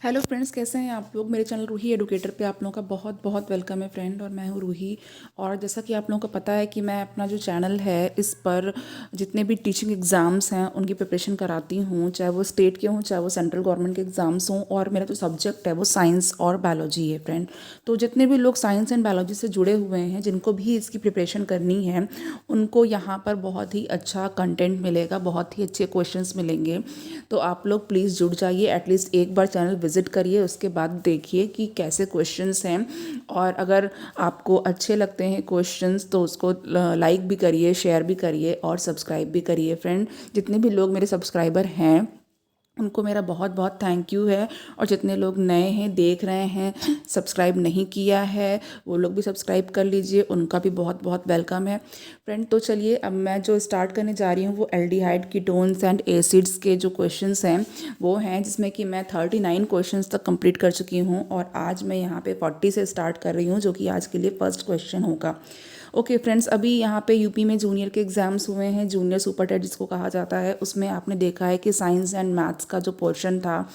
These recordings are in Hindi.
हेलो फ्रेंड्स, कैसे हैं आप लोग। मेरे चैनल रूही एडुकेटर पे आप लोगों का बहुत बहुत वेलकम है फ्रेंड। और मैं हूँ रूही। और जैसा कि आप लोगों को पता है कि मैं अपना जो चैनल है इस पर जितने भी टीचिंग एग्ज़ाम्स हैं उनकी प्रिपरेशन कराती हूँ, चाहे वो स्टेट के हों चाहे वो सेंट्रल गवर्नमेंट के एग्ज़ाम्स हों। और मेरा जो सब्जेक्ट है वो साइंस और बायोलॉजी है फ्रेंड। तो जितने भी लोग साइंस एंड बायोलॉजी से जुड़े हुए हैं, जिनको भी इसकी प्रिपरेशन करनी है, उनको यहाँ पर बहुत ही अच्छा कंटेंट मिलेगा, बहुत ही अच्छे क्वेश्चंस मिलेंगे। तो आप लोग प्लीज़ जुड़ जाइए, एटलीस्ट एक बार चैनल विजिट करिए, उसके बाद देखिए कि कैसे क्वेश्चंस हैं। और अगर आपको अच्छे लगते हैं क्वेश्चंस तो उसको लाइक भी करिए, शेयर भी करिए और सब्सक्राइब भी करिए फ्रेंड। जितने भी लोग मेरे सब्सक्राइबर हैं उनको मेरा बहुत बहुत थैंक यू है। और जितने लोग नए हैं, देख रहे हैं, सब्सक्राइब नहीं किया है, वो लोग भी सब्सक्राइब कर लीजिए, उनका भी बहुत बहुत वेलकम है फ्रेंड। तो चलिए, अब मैं जो स्टार्ट करने जा रही हूँ वो एल्डिहाइड, कीटोन्स एंड एसिड्स के जो क्वेश्चंस हैं वो हैं, जिसमें कि मैं 39 क्वेश्चंस तक कंप्लीट कर चुकी हूँ। और आज मैं यहाँ पे 40 से स्टार्ट कर रही हूँ, जो कि आज के लिए फर्स्ट क्वेश्चन होगा। ओके फ्रेंड्स, अभी यहाँ पे यूपी में जूनियर के एग्ज़ाम्स हुए हैं, जूनियर सुपर टेट जिसको कहा जाता है। उसमें आपने देखा है कि साइंस एंड मैथ्स का जो पोर्शन था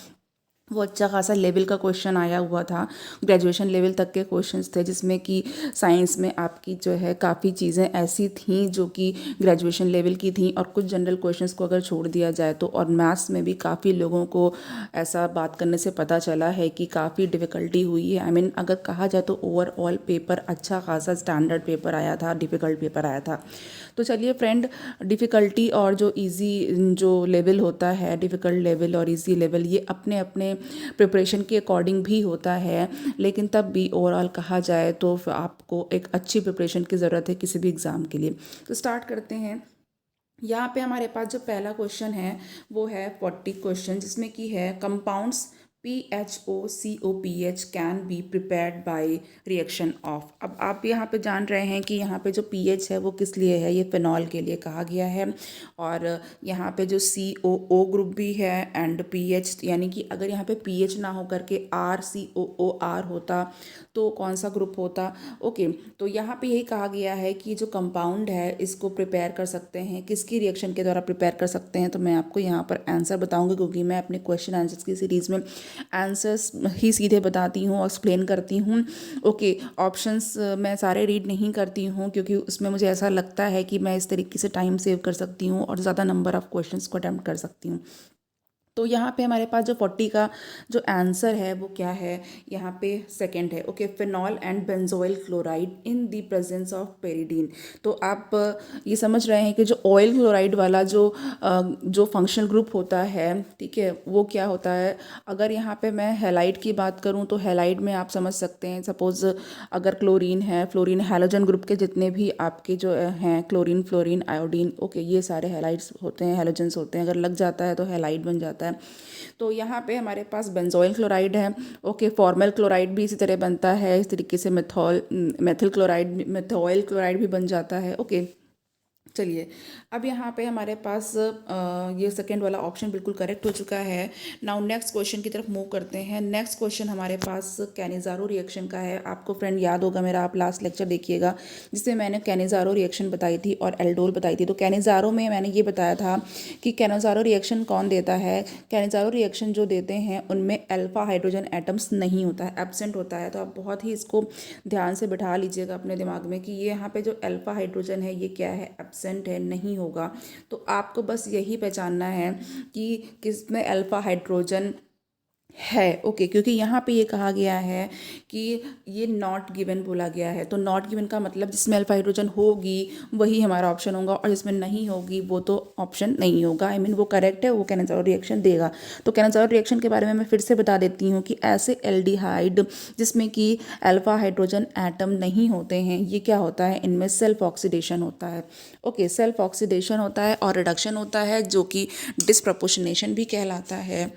वो अच्छा खासा लेवल का क्वेश्चन आया हुआ था। ग्रेजुएशन लेवल तक के क्वेश्चंस थे, जिसमें कि साइंस में आपकी जो है काफ़ी चीज़ें ऐसी थीं जो कि ग्रेजुएशन लेवल की थीं, और कुछ जनरल क्वेश्चंस को अगर छोड़ दिया जाए तो। और मैथ्स में भी काफ़ी लोगों को ऐसा बात करने से पता चला है कि काफ़ी डिफ़िकल्टी हुई है। आई मीन अगर कहा जाए तो ओवरऑल पेपर अच्छा खासा स्टैंडर्ड पेपर आया था, डिफ़िकल्ट पेपर आया था। तो चलिए फ्रेंड, डिफ़िकल्टी और जो इजी जो लेवल होता है, डिफ़िकल्ट लेवल और इजी लेवल, ये अपने अपने प्रिपरेशन के अकॉर्डिंग भी होता है। लेकिन तब भी ओवरऑल कहा जाए तो आपको एक अच्छी प्रिपरेशन की ज़रूरत है किसी भी एग्ज़ाम के लिए। तो स्टार्ट करते हैं। यहाँ पे हमारे पास जो पहला क्वेश्चन है वो है 40 क्वेश्चन, जिसमें कि है compounds PHOCOPH can be prepared by reaction of. अब आप यहाँ पे जान रहे हैं कि यहाँ पे जो पीएच है वो किस लिए है, ये फिनॉल के लिए कहा गया है। और यहाँ पे जो COO ग्रुप भी है एंड पीएच, यानी कि अगर यहाँ पे पीएच ना हो करके RCOOR होता तो कौन सा ग्रुप होता। ओके, तो यहाँ पे यही कहा गया है कि जो कंपाउंड है इसको प्रिपेयर कर सकते हैं, किसकी रिएक्शन के द्वारा प्रिपेयर कर सकते हैं। तो मैं आपको यहाँ पर आंसर बताऊंगी, क्योंकि मैं अपने क्वेश्चन आंसर्स की सीरीज़ में आंसर्स ही सीधे बताती हूँ, एक्सप्लेन करती हूँ। ओके, ऑप्शंस मैं सारे रीड नहीं करती हूँ, क्योंकि उसमें मुझे ऐसा लगता है कि मैं इस तरीके से टाइम सेव कर सकती हूँ और ज़्यादा नंबर ऑफ़ क्वेश्चंस को अटैम्प्ट कर सकती हूँ। तो यहाँ पे हमारे पास जो 40 का जो आंसर है वो क्या है, यहाँ पे सेकंड है। Okay, phenol and benzoyl chloride in the presence of pyridine. तो आप ये समझ रहे हैं कि जो ऑयल क्लोराइड वाला जो फंक्शनल ग्रुप होता है, ठीक है, वो क्या होता है। अगर यहाँ पे मैं हैलाइड की बात करूँ तो हैलाइड में आप समझ सकते हैं, सपोज अगर क्लोरीन है, फ्लोरीन, हैलोजन ग्रुप के जितने भी आपके जो हैं, क्लोरीन, फ्लोरीन, आयोडीन, ओके, ये सारे हैलाइड्स होते हैं, हैलोजन्स होते हैं। अगर लग जाता है तो हैलाइड बन जाता है। तो यहाँ पे हमारे पास बेंजोइल क्लोराइड है। ओके, फॉर्मल क्लोराइड भी इसी तरह बनता है, इस तरीके से मेथिल क्लोराइड, मेथोइल क्लोराइड भी बन जाता है। ओके, चलिए, अब यहाँ पे हमारे पास ये सेकेंड वाला ऑप्शन बिल्कुल करेक्ट हो चुका है। नाउ नेक्स्ट क्वेश्चन की तरफ मूव करते हैं। नेक्स्ट क्वेश्चन हमारे पास कैनिज़ारो रिएक्शन का है। आपको फ्रेंड याद होगा, मेरा आप लास्ट लेक्चर देखिएगा जिसमें मैंने कैनिज़ारो रिएक्शन बताई थी और एल्डोल बताई थी। तो कैनिज़ारो में मैंने ये बताया था कि कैनिज़ारो रिएक्शन कौन देता है। कैनिज़ारो रिएक्शन जो देते हैं उनमें अल्फा हाइड्रोजन एटम्स नहीं होता है, एब्सेंट होता है। तो आप बहुत ही इसको ध्यान से बिठा लीजिएगा अपने दिमाग में कि ये यहाँ पे जो अल्फा हाइड्रोजन है ये क्या है, एब्सेंट है, नहीं होगा। तो आपको बस यही पहचानना है कि किसमें अल्फा हाइड्रोजन है। ओके, क्योंकि यहाँ पे ये कहा गया है कि ये नॉट गिवन बोला गया है। तो नॉट गिवन का मतलब जिसमें अल्फा हाइड्रोजन होगी वही हमारा ऑप्शन होगा, और जिसमें नहीं होगी वो तो ऑप्शन नहीं होगा। आई मीन वो करेक्ट है, वो कैनिज़ारो रिएक्शन देगा। तो कैनिज़ारो रिएक्शन के बारे में मैं फिर से बता देती हूँ कि ऐसे एल्डिहाइड जिसमें कि अल्फा हाइड्रोजन एटम नहीं होते हैं, ये क्या होता है, इनमें सेल्फ ऑक्सीडेशन होता है। ओके, सेल्फ ऑक्सीडेशन होता है और रिडक्शन होता है, जो कि डिसप्रपोर्शनेशन भी कहलाता है।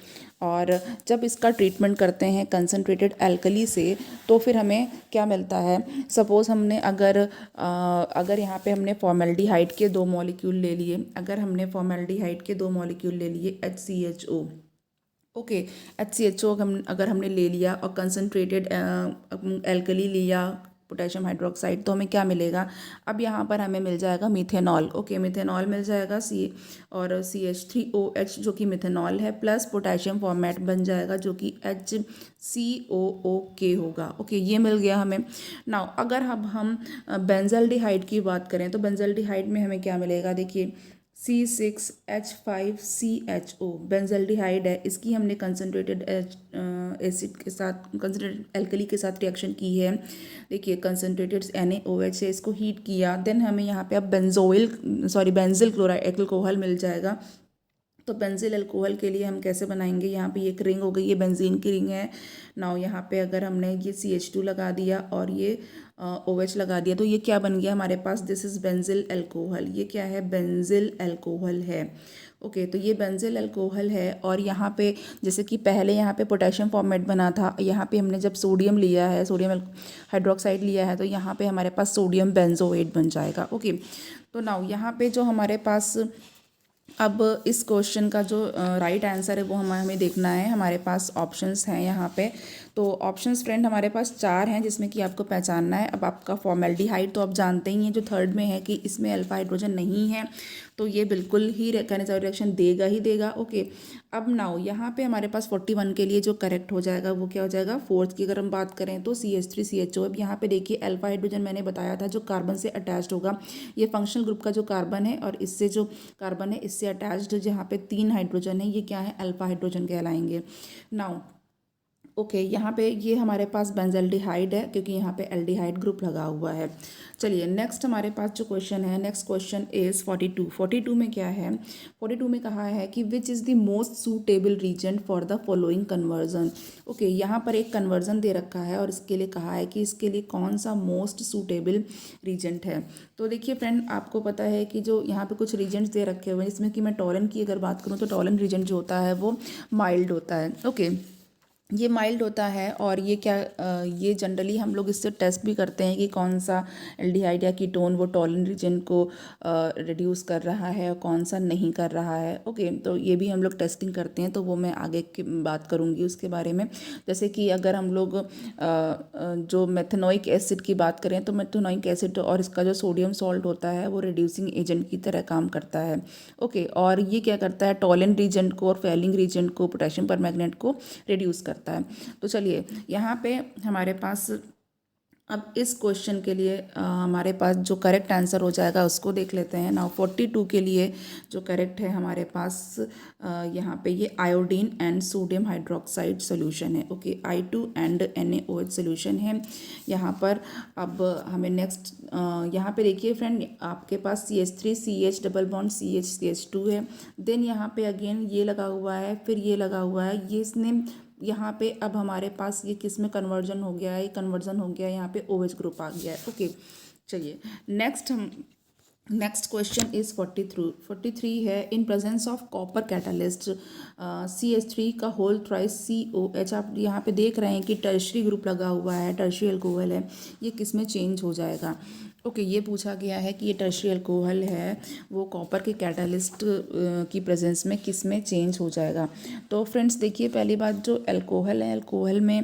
और जब इसका ट्रीटमेंट करते हैं कंसनट्रेटेड एल्कली से तो फिर हमें क्या मिलता है। सपोज़ हमने अगर यहाँ पे हमने फॉर्मेल्डिहाइड के 2 मॉलिक्यूल ले लिए, अगर हमने फॉर्मेल्डिहाइड के 2 मॉलिक्यूल ले लिए HCHO। ओके, HCHO अगर हमने ले लिया और कंसनट्रेटेड एल्कली लिया, पोटेशियम हाइड्रोक्साइड, तो हमें क्या मिलेगा, अब यहाँ पर हमें मिल जाएगा मिथेनॉल। ओके, मिथेनॉल मिल जाएगा और CH3OH जो कि मिथेनॉल है, प्लस पोटेशियम फॉर्मेट बन जाएगा जो कि HCOOK होगा। ओके, ये मिल गया हमें। नाउ अगर अब हम बेंजल्डिहाइड की बात करें तो बेंजल्डिहाइड में हमें क्या मिलेगा, देखिए C6H5CHO बेंजल्डिहाइड है, इसकी हमने कंसनट्रेटेड एसिड के साथ, कंसनट्रेटेड एल्कली के साथ रिएक्शन की है। देखिए कंसनट्रेटेड NaOH है, इसको हीट किया, देन हमें यहाँ पे अब बेंजिल क्लोराइड एल्कोहल मिल जाएगा। तो बेंजिल अल्कोहल के लिए हम कैसे बनाएंगे, यहाँ पे एक रिंग हो गई, ये बेंजीन की रिंग है। नाउ यहाँ पे अगर हमने ये CH2 लगा दिया और ये OH लगा दिया, तो ये क्या बन गया हमारे पास, दिस इज बेंजिल अल्कोहल। ये क्या है, बेंजिल अल्कोहल है। ओके, तो ये बेंजिल अल्कोहल है। और यहाँ पे जैसे कि पहले यहाँ पे पोटेशियम फॉर्मेट बना था, यहाँ पे हमने जब सोडियम लिया है, सोडियम हाइड्रोक्साइड लिया है, तो यहाँ पे हमारे पास सोडियम बेंजोएट बन जाएगा। ओके, तो नाउ यहाँ पे जो हमारे पास अब इस क्वेश्चन का जो राइट आंसर है वो हमें देखना है। हमारे पास ऑप्शंस हैं यहाँ पे, तो ऑप्शंस फ्रेंड हमारे पास 4 हैं जिसमें कि आपको पहचानना है। अब आपका फॉर्मेल्डिहाइड तो आप जानते ही हैं, जो थर्ड में है कि इसमें अल्फा हाइड्रोजन नहीं है, तो ये बिल्कुल ही कैनेसाइड रिएक्शन देगा ही देगा। ओके, अब नाउ यहाँ पे हमारे पास 41 के लिए जो करेक्ट हो जाएगा वो क्या हो जाएगा, फोर्थ की अगर हम बात करें तो CH3CHO। अब यहाँ पे देखिए अल्फा हाइड्रोजन मैंने बताया था जो कार्बन से अटैच्ड होगा, ये फंक्शनल ग्रुप का जो कार्बन है और इससे जो कार्बन है इससे अटैच्ड जहाँ पे 3 हाइड्रोजन है, ये क्या है, अल्फा हाइड्रोजन कहलाएंगे। नाउ ओके, यहाँ पे ये हमारे पास बेंजल्डिहाइड है क्योंकि यहाँ पे एल्डिहाइड ग्रुप लगा हुआ है। चलिए नेक्स्ट हमारे पास जो क्वेश्चन है, नेक्स्ट क्वेश्चन इज 42 में क्या है, 42 में कहा है कि which is the most suitable reason for the following conversion. Okay, यहाँ पर एक कन्वर्जन दे रखा है और इसके लिए कहा है कि इसके लिए कौन सा मोस्ट सूटेबल रीजेंट है। तो देखिए फ्रेंड, आपको पता है कि जो यहाँ पे कुछ रीजेंट्स दे रखे हुए हैं, जिसमें कि मैं टॉलन की अगर बात करूँ तो टॉलन रीजेंट जो होता है वो माइल्ड होता है। ओके, ये माइल्ड होता है और ये ये जनरली हम लोग इससे टेस्ट भी करते हैं कि कौन सा एल्डिहाइड या कीटोन वो टॉलन रीजन को रिड्यूस कर रहा है और कौन सा नहीं कर रहा है। ओके, तो ये भी हम लोग टेस्टिंग करते हैं, तो वो मैं आगे की बात करूँगी उसके बारे में। जैसे कि अगर हम लोग जो मेथनोइक एसिड की बात करें तो मेथनोइक एसिड और इसका जो सोडियम सॉल्ट होता है वो रिड्यूसिंग एजेंट की तरह काम करता है। ओके, और ये क्या करता है, टॉलन रीजेंट को और फेलिंग रीजेंट को, पोटेशियम परमैंगनेट को रिड्यूस करता है। तो चलिए यहाँ पे हमारे पास अब इस क्वेश्चन के लिए हमारे पास जो करेक्ट आंसर हो जाएगा उसको देख लेते हैं। नाउ 42 के लिए जो करेक्ट है हमारे पास यहाँ पे ये iodine and sodium hydroxide solution है। Okay, I2 and NaOH solution है यहाँ पर। अब हमें नेक्स्ट यहाँ पे देखिए फ्रेंड, आपके पास CH3CH डबल बॉन्ड CH2 है, देन यहाँ पे अगेन ये लगा हुआ है, फिर ये लगा हुआ है, ये इसने यहाँ पे अब हमारे पास ये किस में कन्वर्जन हो गया है, ये कन्वर्जन हो गया है, यहाँ पे OH ग्रुप आ गया है। ओके, चलिए नेक्स्ट क्वेश्चन इज 43 है, in presence of copper catalyst CH3 का होल थ्राइस COH। आप यहाँ पे देख रहे हैं कि टर्शरी ग्रुप लगा हुआ है, टर्शरी अल्कोहल है, ये किस में चेंज हो जाएगा। ओके, ये पूछा गया है कि ये टर्शरी अल्कोहल है वो कॉपर के कैटालिस्ट की प्रेजेंस में किस में चेंज हो जाएगा। तो फ्रेंड्स देखिए, पहली बात जो अल्कोहल है, अल्कोहल में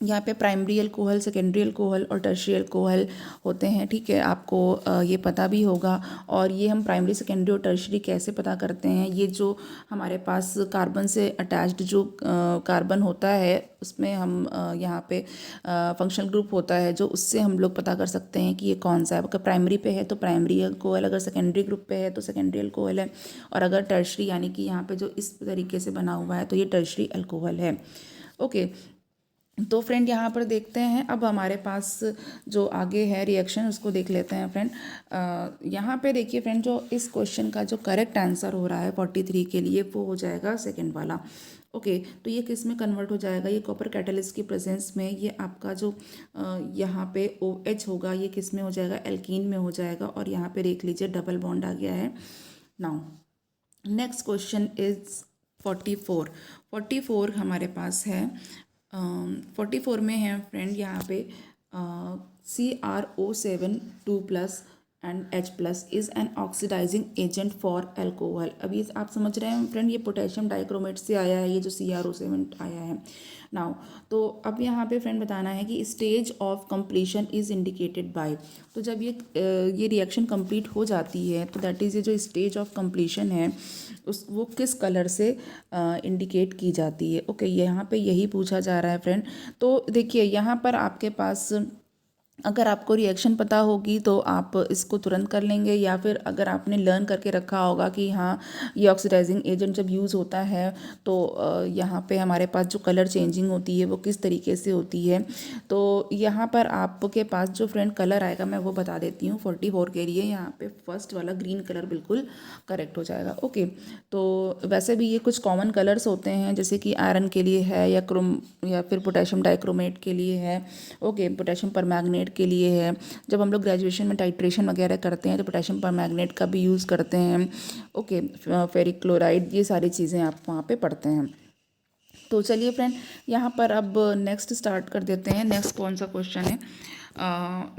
यहाँ पे प्राइमरी अल्कोहल, सेकेंडरी अल्कोहल और टर्शियरी अल्कोहल होते हैं। ठीक है, आपको ये पता भी होगा। और ये हम प्राइमरी, सेकेंडरी और टर्शियरी कैसे पता करते हैं, ये जो हमारे पास कार्बन से अटैच्ड जो कार्बन होता है उसमें हम यहाँ पे फंक्शनल ग्रुप होता है जो, उससे हम लोग पता कर सकते हैं कि ये कौन सा है। अगर प्राइमरी पे है तो प्राइमरी अल्कोहल, अगर सेकेंडरी ग्रुप पे है तो सेकेंडरी अल्कोहल है, और अगर टर्शियरी यानी कि यहाँ पे जो इस तरीके से बना हुआ है तो ये टर्शियरी अल्कोहल है। ओके, तो फ्रेंड यहाँ पर देखते हैं, अब हमारे पास जो आगे है रिएक्शन उसको देख लेते हैं फ्रेंड। यहाँ पे देखिए फ्रेंड, जो इस क्वेश्चन का जो करेक्ट आंसर हो रहा है 43 के लिए वो हो जाएगा सेकंड वाला। ओके, तो ये किस में कन्वर्ट हो जाएगा, ये कॉपर कैटालिस्ट की प्रेजेंस में ये आपका जो यहाँ पे OH होगा ये किस में हो जाएगा, एल्कीन में हो जाएगा, और यहाँ पे देख लीजिए डबल बॉन्ड आ गया है। नाउ नेक्स्ट क्वेश्चन इज 44 हमारे पास है। 44 में है फ्रेंड यहाँ पे CrO7 2+ and H plus is an oxidising agent for alcohol. अभी आप समझ रहे हैं फ्रेंड, ये पोटेशियम डाइक्रोमेट से आया है, ये जो CrO7 आया है नाउ। तो अब यहाँ पे फ्रेंड बताना है कि stage of completion is indicated by. तो जब ये रिएक्शन कंप्लीट हो जाती है तो दैट इज़ ये जो स्टेज ऑफ कंप्लीशन है उस वो किस कलर से इंडिकेट की जाती है। ओके, यहाँ पे यही पूछा जा रहा है फ्रेंड। तो देखिए यहाँ पर आपके पास अगर आपको रिएक्शन पता होगी तो आप इसको तुरंत कर लेंगे, या फिर अगर आपने लर्न करके रखा होगा कि हाँ ये ऑक्सीडाइजिंग एजेंट जब यूज़ होता है तो यहाँ पे हमारे पास जो कलर चेंजिंग होती है वो किस तरीके से होती है। तो यहाँ पर आपके पास जो फ्रेंड कलर आएगा मैं वो बता देती हूँ 44 के लिए। यहाँ पे फर्स्ट वाला ग्रीन कलर बिल्कुल करेक्ट हो जाएगा। ओके, तो वैसे भी ये कुछ कॉमन कलर्स होते हैं, जैसे कि आयरन के लिए है या क्रोम या फिर पोटेशियम डाइक्रोमेट के लिए है। ओके, पोटेशियम परमैंगनेट के लिए है। जब हम लोग ग्रेजुएशन में टाइट्रेशन वगैरह करते हैं तो पोटेशियम परमैंगनेट का भी यूज़ करते हैं। ओके, फेरिक क्लोराइड, ये सारी चीज़ें आप वहाँ पे पढ़ते हैं। तो चलिए फ्रेंड, यहाँ पर अब नेक्स्ट स्टार्ट कर देते हैं। नेक्स्ट कौन सा क्वेश्चन है?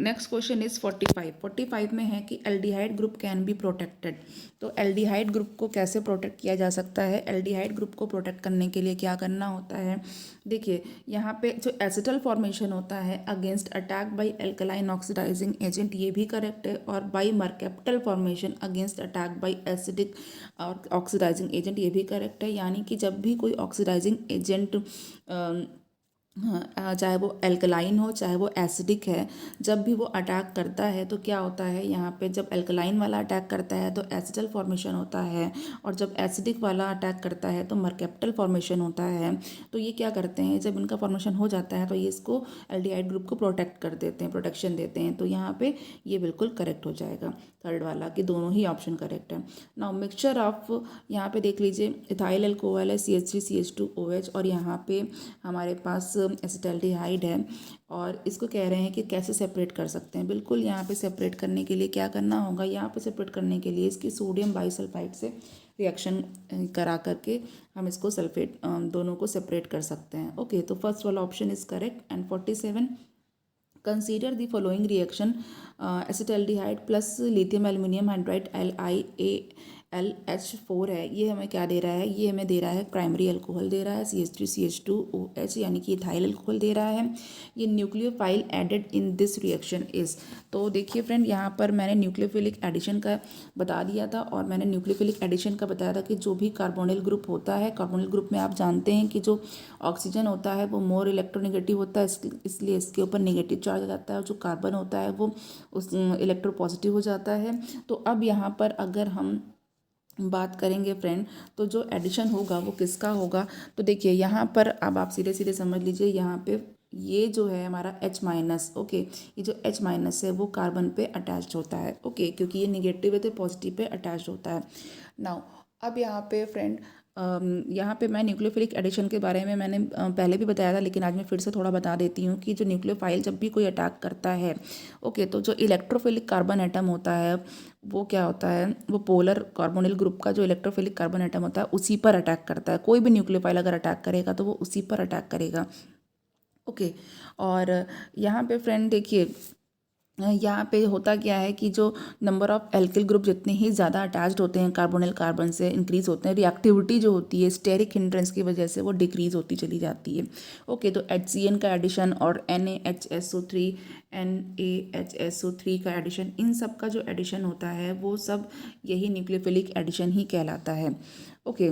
नेक्स्ट क्वेश्चन इज़ 45 में है कि aldehyde group can be protected. तो एल्डिहाइड ग्रुप को कैसे प्रोटेक्ट किया जा सकता है? एल्डिहाइड ग्रुप को प्रोटेक्ट करने के लिए क्या करना होता है? देखिए यहाँ पे जो एसिटल फॉर्मेशन होता है against attack by alkaline oxidising agent, ये भी करेक्ट है। और by mercaptal formation against attack by acidic और ऑक्सीडाइजिंग एजेंट, ये भी करेक्ट है। यानी कि जब भी कोई ऑक्सीडाइजिंग एजेंट चाहे वो एल्कलाइन हो चाहे वो एसिडिक है, जब भी वो अटैक करता है तो क्या होता है, यहाँ पे जब एल्कलाइन वाला अटैक करता है तो एसिटल फॉर्मेशन होता है, और जब एसिडिक वाला अटैक करता है तो मर्केप्टल फॉर्मेशन होता है। तो ये क्या करते हैं, जब इनका फॉर्मेशन हो जाता है तो ये इसको एल्डिहाइड ग्रुप को प्रोटेक्ट कर देते हैं, प्रोटेक्शन देते हैं। तो यहाँ पे ये बिल्कुल करेक्ट हो जाएगा थर्ड वाला, कि दोनों ही ऑप्शन करेक्ट है। नाउ मिक्सचर ऑफ, यहाँ पे देख लीजिए इथाइल अल्कोहल है CH3CH2OH, और यहाँ पे हमारे पास एसिटाल्डिहाइड है, और इसको कह रहे हैं कि कैसे सेपरेट कर सकते हैं। बिल्कुल यहाँ पे सेपरेट करने के लिए क्या करना होगा, यहाँ पे सेपरेट करने के लिए इसकी सोडियम बाइसल्फाइड से रिएक्शन करा करके हम इसको सल्फेट दोनों को सेपरेट कर सकते हैं। ओके, तो फर्स्ट वाला option is correct. And 47, consider the following reaction acetaldehyde plus lithium aluminium hydride LiAlH4 है। ये हमें क्या दे रहा है, ये हमें दे रहा है प्राइमरी अल्कोहल दे रहा है CH3CH2OH, यानी कि इथाइल अल्कोहल दे रहा है। ये nucleophile added in this reaction is. तो देखिए फ्रेंड, यहाँ पर मैंने न्यूक्लियोफिलिक एडिशन का बता दिया था, और मैंने न्यूक्लियोफिलिक एडिशन का बताया था कि जो भी कार्बोनिल ग्रुप होता है, कार्बोनिल ग्रुप में आप जानते हैं कि जो ऑक्सीजन होता है वो मोर इलेक्ट्रोनेगेटिव होता है, इसलिए इसके ऊपर नेगेटिव चार्ज आ जाता है, और जो कार्बन होता है वो उस इलेक्ट्रोपॉजिटिव हो जाता है। तो अब यहाँ पर अगर हम बात करेंगे फ्रेंड, तो जो एडिशन होगा वो किसका होगा? तो देखिए यहाँ पर अब आप सीधे सीधे समझ लीजिए, यहाँ पे ये जो है हमारा H-। ओके, ये जो H- है वो कार्बन पे अटैच होता है। ओके, क्योंकि ये निगेटिव है तो पॉजिटिव पे अटैच होता है। नाउ अब यहाँ पे फ्रेंड, यहाँ पे मैं न्यूक्लियोफिलिक एडिशन के बारे में मैंने पहले भी बताया था, लेकिन आज मैं फिर से थोड़ा बता देती हूँ कि जो न्यूक्लियोफाइल जब भी कोई अटैक करता है, ओके, तो जो इलेक्ट्रोफिलिक कार्बन एटम होता है वो क्या होता है, वो पोलर कार्बोनिल ग्रुप का जो इलेक्ट्रोफिलिक कार्बन एटम होता है उसी पर अटैक करता है। कोई भी न्यूक्लियोफाइल अगर अटैक करेगा तो वो उसी पर अटैक करेगा। ओके, और यहाँ पे फ्रेंड देखिए, यहाँ पे होता क्या है कि जो नंबर ऑफ एल्किल ग्रुप जितने ही ज़्यादा अटैच्ड होते हैं कार्बोनिल कार्बन से इंक्रीज होते हैं, रिएक्टिविटी जो होती है स्टेरिक हिंड्रेंस की वजह से वो डिक्रीज होती चली जाती है। ओके, तो HCN का एडिशन और NaHSO3 का एडिशन, इन सब का जो एडिशन होता है वो सब यही न्यूक्लियोफिलिक एडिशन ही कहलाता है। ओके,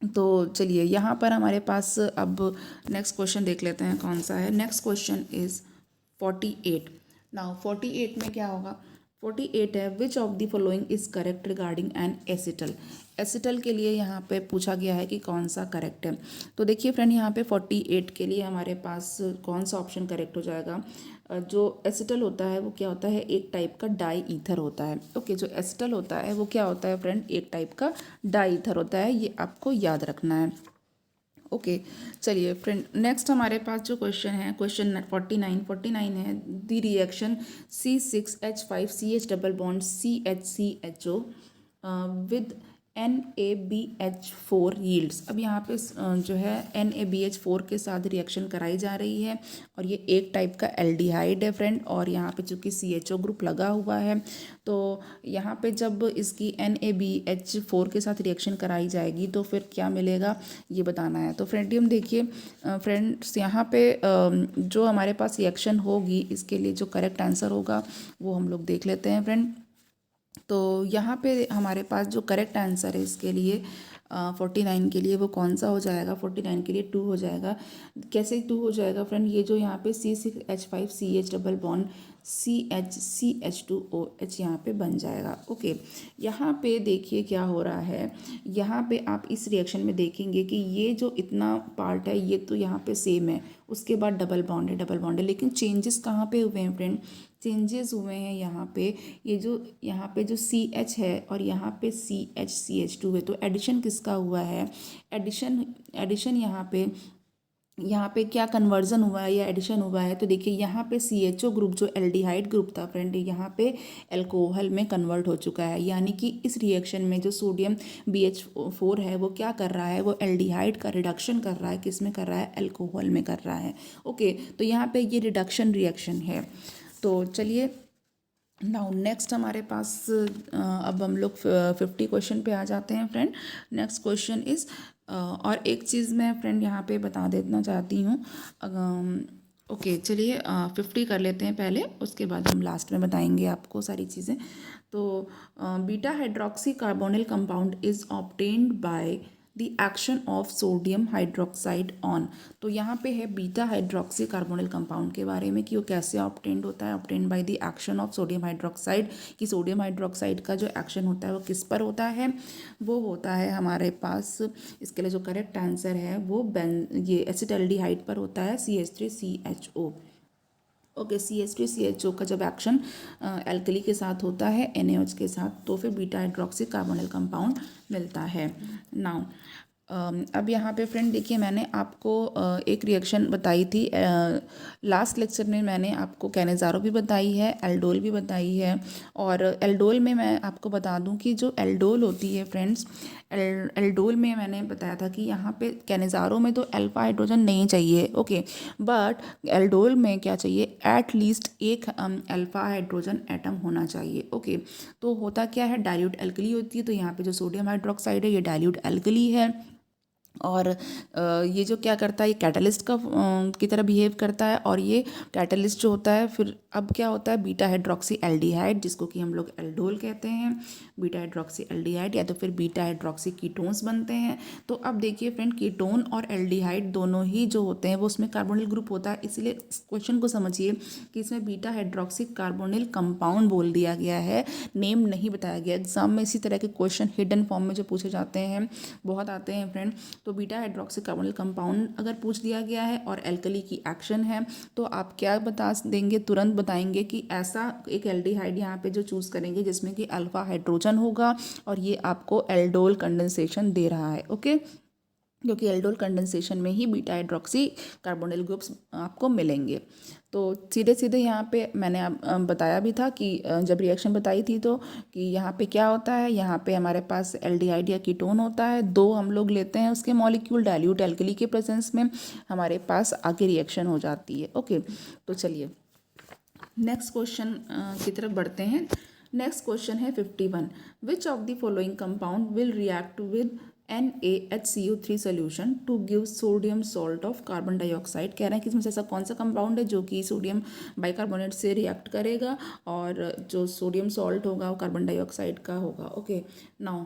तो चलिए यहाँ पर हमारे पास अब नेक्स्ट क्वेश्चन देख लेते हैं कौन सा है। Next question is 48। नाउ 48 में क्या होगा, 48 है which of the following is correct regarding an acetal. Acetal के लिए यहाँ पे पूछा गया है कि कौन सा करेक्ट है। तो देखिए फ्रेंड, यहाँ पे 48 के लिए हमारे पास कौन सा ऑप्शन करेक्ट हो जाएगा। जो एसिटल होता है वो क्या होता है, एक टाइप का डाई ईथर होता है। ओके, जो एसिटल होता है वो क्या होता है फ्रेंड, एक टाइप का डाई ईथर होता है, ये आपको याद रखना है। ओके, चलिए फ्रेंड, नेक्स्ट हमारे पास जो क्वेश्चन है, क्वेश्चन 49 है the reaction C6H5CH double bond CHCHO with NaBH4 yields. अब यहाँ पे जो है NaBH4 के साथ रिएक्शन कराई जा रही है और ये एक टाइप का एल्डिहाइड है फ्रेंड, और यहाँ पे चूँकि CHO ग्रुप लगा हुआ है तो यहाँ पे जब इसकी NaBH4 के साथ रिएक्शन कराई जाएगी तो फिर क्या मिलेगा ये बताना है। तो फ्रेंडियम देखिए फ्रेंड्स, यहाँ पे जो हमारे पास रिएक्शन होगी इसके लिए जो करेक्ट आंसर होगा वो हम लोग देख लेते हैं फ्रेंड। तो यहाँ पे हमारे पास जो करेक्ट आंसर है इसके लिए 49 के लिए वो कौन सा हो जाएगा, 49 के लिए 2 हो जाएगा। कैसे 2 हो जाएगा फ्रेंड, ये जो यहाँ पे C6H5CH डबल बॉन्ड CH2OH यहाँ पे बन जाएगा। ओके, यहाँ पे देखिए क्या हो रहा है, यहाँ पे आप इस रिएक्शन में देखेंगे कि ये जो इतना पार्ट है ये तो यहाँ पे सेम है, उसके बाद डबल बॉन्ड है, लेकिन चेंजेस कहाँ पे हुए हैं फ्रेंड, चेंजेस हुए हैं यहाँ पे, ये जो यहाँ पे जो CH है और यहाँ पे CH2 है, तो एडिशन किसका हुआ है, एडिशन यहाँ पे क्या कन्वर्जन हुआ है या एडिशन हुआ है। तो देखिए यहाँ पे CHO ग्रुप जो एल्डिहाइड ग्रुप था फ्रेंड, यहाँ पे एल्कोहल में कन्वर्ट हो चुका है, यानी कि इस रिएक्शन में जो सोडियम BH4 है वो क्या कर रहा है, वो एल्डिहाइड का रिडक्शन कर रहा है, किस में कर रहा है, एल्कोहल में कर रहा है। ओके, तो यहाँ पे ये रिडक्शन रिएक्शन है। तो चलिए नाउ नेक्स्ट हमारे पास अब हम लोग 50 क्वेश्चन पे आ जाते हैं फ्रेंड। नेक्स्ट क्वेश्चन इज़ और एक चीज़ मैं फ्रेंड यहाँ पे बता देना चाहती हूँ। ओके चलिए 50 कर लेते हैं पहले, उसके बाद हम लास्ट में बताएंगे आपको सारी चीज़ें। तो beta hydroxy carbonyl compound is obtained by the action of sodium hydroxide on. तो यहाँ पे है बीटा हाइड्रोक्सी कार्बोनिल कंपाउंड के बारे में कि वो कैसे ऑब्टेंड होता है, obtained by the action of sodium hydroxide, कि सोडियम हाइड्रोक्साइड का जो एक्शन होता है वो किस पर होता है, वो होता है हमारे पास, इसके लिए जो करेक्ट आंसर है वो ये एसिटाल्डिहाइड पर होता है, CH3CHO। ओके, CH3CHO का जब एक्शन एल्कली के साथ होता है NaOH के साथ तो फिर बीटा हाइड्रोक्सी कार्बोनिल कंपाउंड मिलता है। नाउ अब यहाँ पे फ्रेंड देखिए मैंने आपको एक रिएक्शन बताई थी लास्ट लेक्चर में, मैंने आपको कैनेजारो भी बताई है, एल्डोल भी बताई है। और एल्डोल में मैं आपको बता दूं कि जो एल्डोल होती है फ्रेंड्स, एल्डोल में मैंने बताया था कि यहाँ पे कैनेजारो में तो अल्फा हाइड्रोजन नहीं चाहिए, ओके, बट एल्डोल में क्या चाहिए, एट लीस्ट एक अल्फा हाइड्रोजन एटम होना चाहिए। ओके, तो होता क्या है, डाइल्यूट एल्कली होती है, तो यहाँ पे जो सोडियम हाइड्रोक्साइड है ये डाइल्यूट एल्कली है, और ये जो क्या करता है, ये कैटलिस्ट का की तरह बिहेव करता है, और ये कैटलिस्ट जो होता है फिर अब क्या होता है, बीटा हाइड्रोक्सी एल्डिहाइड, जिसको कि हम लोग एल्डोल कहते हैं, बीटा हाइड्रोक्सी एल्डिहाइड या तो फिर बीटा हाइड्रोक्सी कीटोन्स बनते हैं। तो अब देखिए फ्रेंड, कीटोन और एल्डिहाइड दोनों ही जो होते हैं वो उसमें कार्बोनिल ग्रुप होता है, इसलिए इस क्वेश्चन को समझिए कि इसमें बीटा हाइड्रोक्सी कार्बोनिल कंपाउंड बोल दिया गया है, नेम नहीं बताया गया। एग्जाम में इसी तरह के क्वेश्चन हिडन फॉर्म में जो पूछे जाते हैं बहुत आते हैं फ्रेंड। तो बीटा हाइड्रोक्सी कार्बोनिल कंपाउंड अगर पूछ दिया गया है और एल्कली की एक्शन है तो आप क्या बता देंगे, तुरंत बताएंगे कि ऐसा एक एल्डिहाइड यहाँ पे जो चूज़ करेंगे जिसमें कि अल्फा हाइड्रोजन होगा और ये आपको एल्डोल कंडेंसेशन दे रहा है। ओके, क्योंकि एल्डोल कंडेंसेशन में ही बीटा हाइड्रोक्सी कार्बोनिल ग्रुप्स आपको मिलेंगे। तो सीधे सीधे यहाँ पे मैंने बताया भी था कि जब रिएक्शन बताई थी तो कि यहाँ पे क्या होता है, यहाँ पे हमारे पास एल्डिहाइड या कीटोन होता है, दो हम लोग लेते हैं उसके मॉलिक्यूल, डाइल्यूट एल्कली के प्रेजेंस में हमारे पास आगे रिएक्शन हो जाती है। ओके, तो चलिए नेक्स्ट क्वेश्चन की तरफ बढ़ते हैं। नेक्स्ट क्वेश्चन है 51, which of the following compound will react with NaHCO3 solution to give sodium salt of carbon dioxide. कह रहे हैं कि इसमें से ऐसा कौन सा कंपाउंड है जो कि सोडियम बाइकार्बोनेट से रिएक्ट करेगा और जो सोडियम सॉल्ट होगा वो कार्बन डाइऑक्साइड का होगा। ओके, नाउ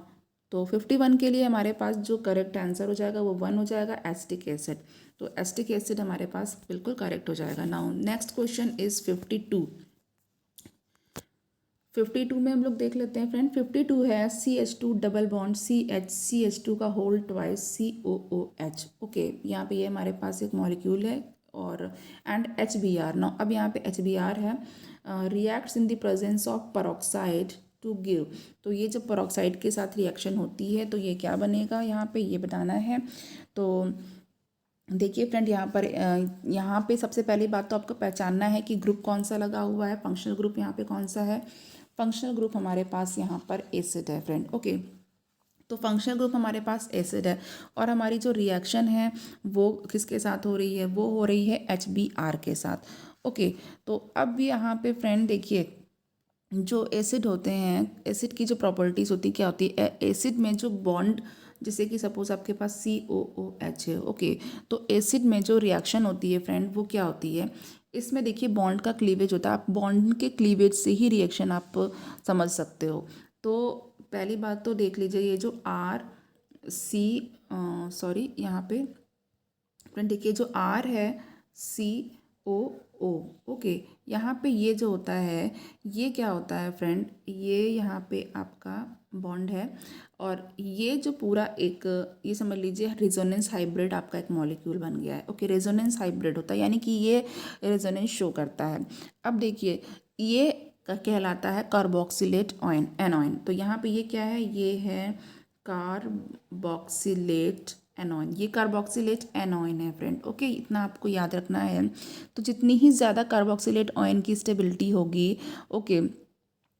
तो 51 के लिए हमारे पास जो करेक्ट आंसर हो जाएगा वो 1 हो जाएगा, एसिटिक एसिड। तो एसिटिक एसिड हमारे पास बिल्कुल करेक्ट हो जाएगा। Now next question is 52। 52 में हम लोग देख लेते हैं फ्रेंड। 52 है CH2 डबल बॉन्ड CH2 का होल ट्वाइस COOH। ओके, यहाँ पे ये हमारे पास एक मॉलिक्यूल है और एंड HBr। नाउ अब यहाँ पे HBr है, reacts in the presence of peroxide to give. तो ये जब पेरोक्साइड के साथ रिएक्शन होती है तो ये क्या बनेगा, यहाँ पे ये बताना है। तो देखिए फ्रेंड, यहाँ पे सबसे पहली बात तो आपको पहचानना है कि ग्रुप कौन सा लगा हुआ है, फंक्शनल ग्रुप यहाँ पे कौन सा है, फंक्शनल ग्रुप हमारे पास यहाँ पर एसिड है फ्रेंड। ओके, तो फंक्शनल ग्रुप हमारे पास एसिड है और हमारी जो रिएक्शन है वो किसके साथ हो रही है, वो हो रही है HBr के साथ। ओके, तो अब यहाँ पे फ्रेंड देखिए, जो एसिड होते हैं, एसिड की जो प्रॉपर्टीज़ होती क्या होती है, एसिड में जो बॉन्ड, जैसे कि सपोज आपके पास COOH है। ओके, तो एसिड में जो रिएक्शन होती है फ्रेंड वो क्या होती है, इसमें देखिए बॉन्ड का क्लीवेज होता है। आप बॉन्ड के क्लीवेज से ही रिएक्शन आप समझ सकते हो। तो पहली बात तो देख लीजिए, ये जो सॉरी यहाँ पे फ्रेंड देखिए, जो R है COO। ओके, यहाँ पे ये जो होता है ये क्या होता है फ्रेंड, ये यहाँ पे आपका बॉन्ड है और ये जो पूरा एक, ये समझ लीजिए रेजोनेंस हाइब्रिड आपका एक मॉलिक्यूल बन गया है। ओके, रेजोनेंस हाइब्रिड होता है यानी कि ये रेजोनेंस शो करता है। अब देखिए ये कहलाता है कार्बोक्सिलेट एनॉइन। तो यहाँ पे ये क्या है, ये है कार्बोक्सिलेट एनॉइन, ये कार्बोक्सिलेट एनॉइन है फ्रेंड। ओके, इतना आपको याद रखना है। तो जितनी ही ज़्यादा कार्बोक्सिलेट आयन की स्टेबिलिटी होगी, ओके,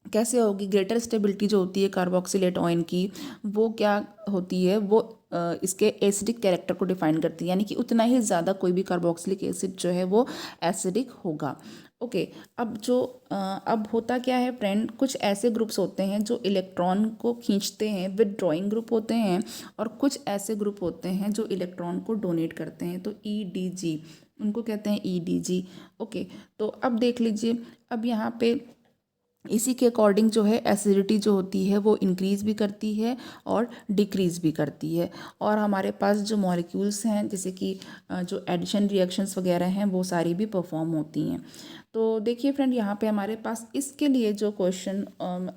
कैसे होगी, ग्रेटर स्टेबिलिटी जो होती है कार्बोक्सिलेट आयन की, वो क्या होती है, वो इसके एसिडिक कैरेक्टर को डिफाइन करती है, यानी कि उतना ही ज़्यादा कोई भी कार्बोक्सिलिक एसिड जो है वो एसिडिक होगा। ओके, अब होता क्या है फ्रेंड, कुछ ऐसे ग्रुप्स होते हैं जो इलेक्ट्रॉन को खींचते हैं, विदड्रॉइंग ग्रुप होते हैं, और कुछ ऐसे ग्रुप होते हैं जो इलेक्ट्रॉन को डोनेट करते हैं, तो EDG, उनको कहते हैं EDG। ओके, तो अब देख लीजिए, अब यहाँ पे इसी के अकॉर्डिंग जो है एसिडिटी जो होती है वो इंक्रीज़ भी करती है और डिक्रीज़ भी करती है। और हमारे पास जो मॉलिक्यूल्स हैं, जैसे कि जो एडिशन रिएक्शंस वगैरह हैं, वो सारी भी परफॉर्म होती हैं। तो देखिए फ्रेंड, यहाँ पे हमारे पास इसके लिए जो क्वेश्चन,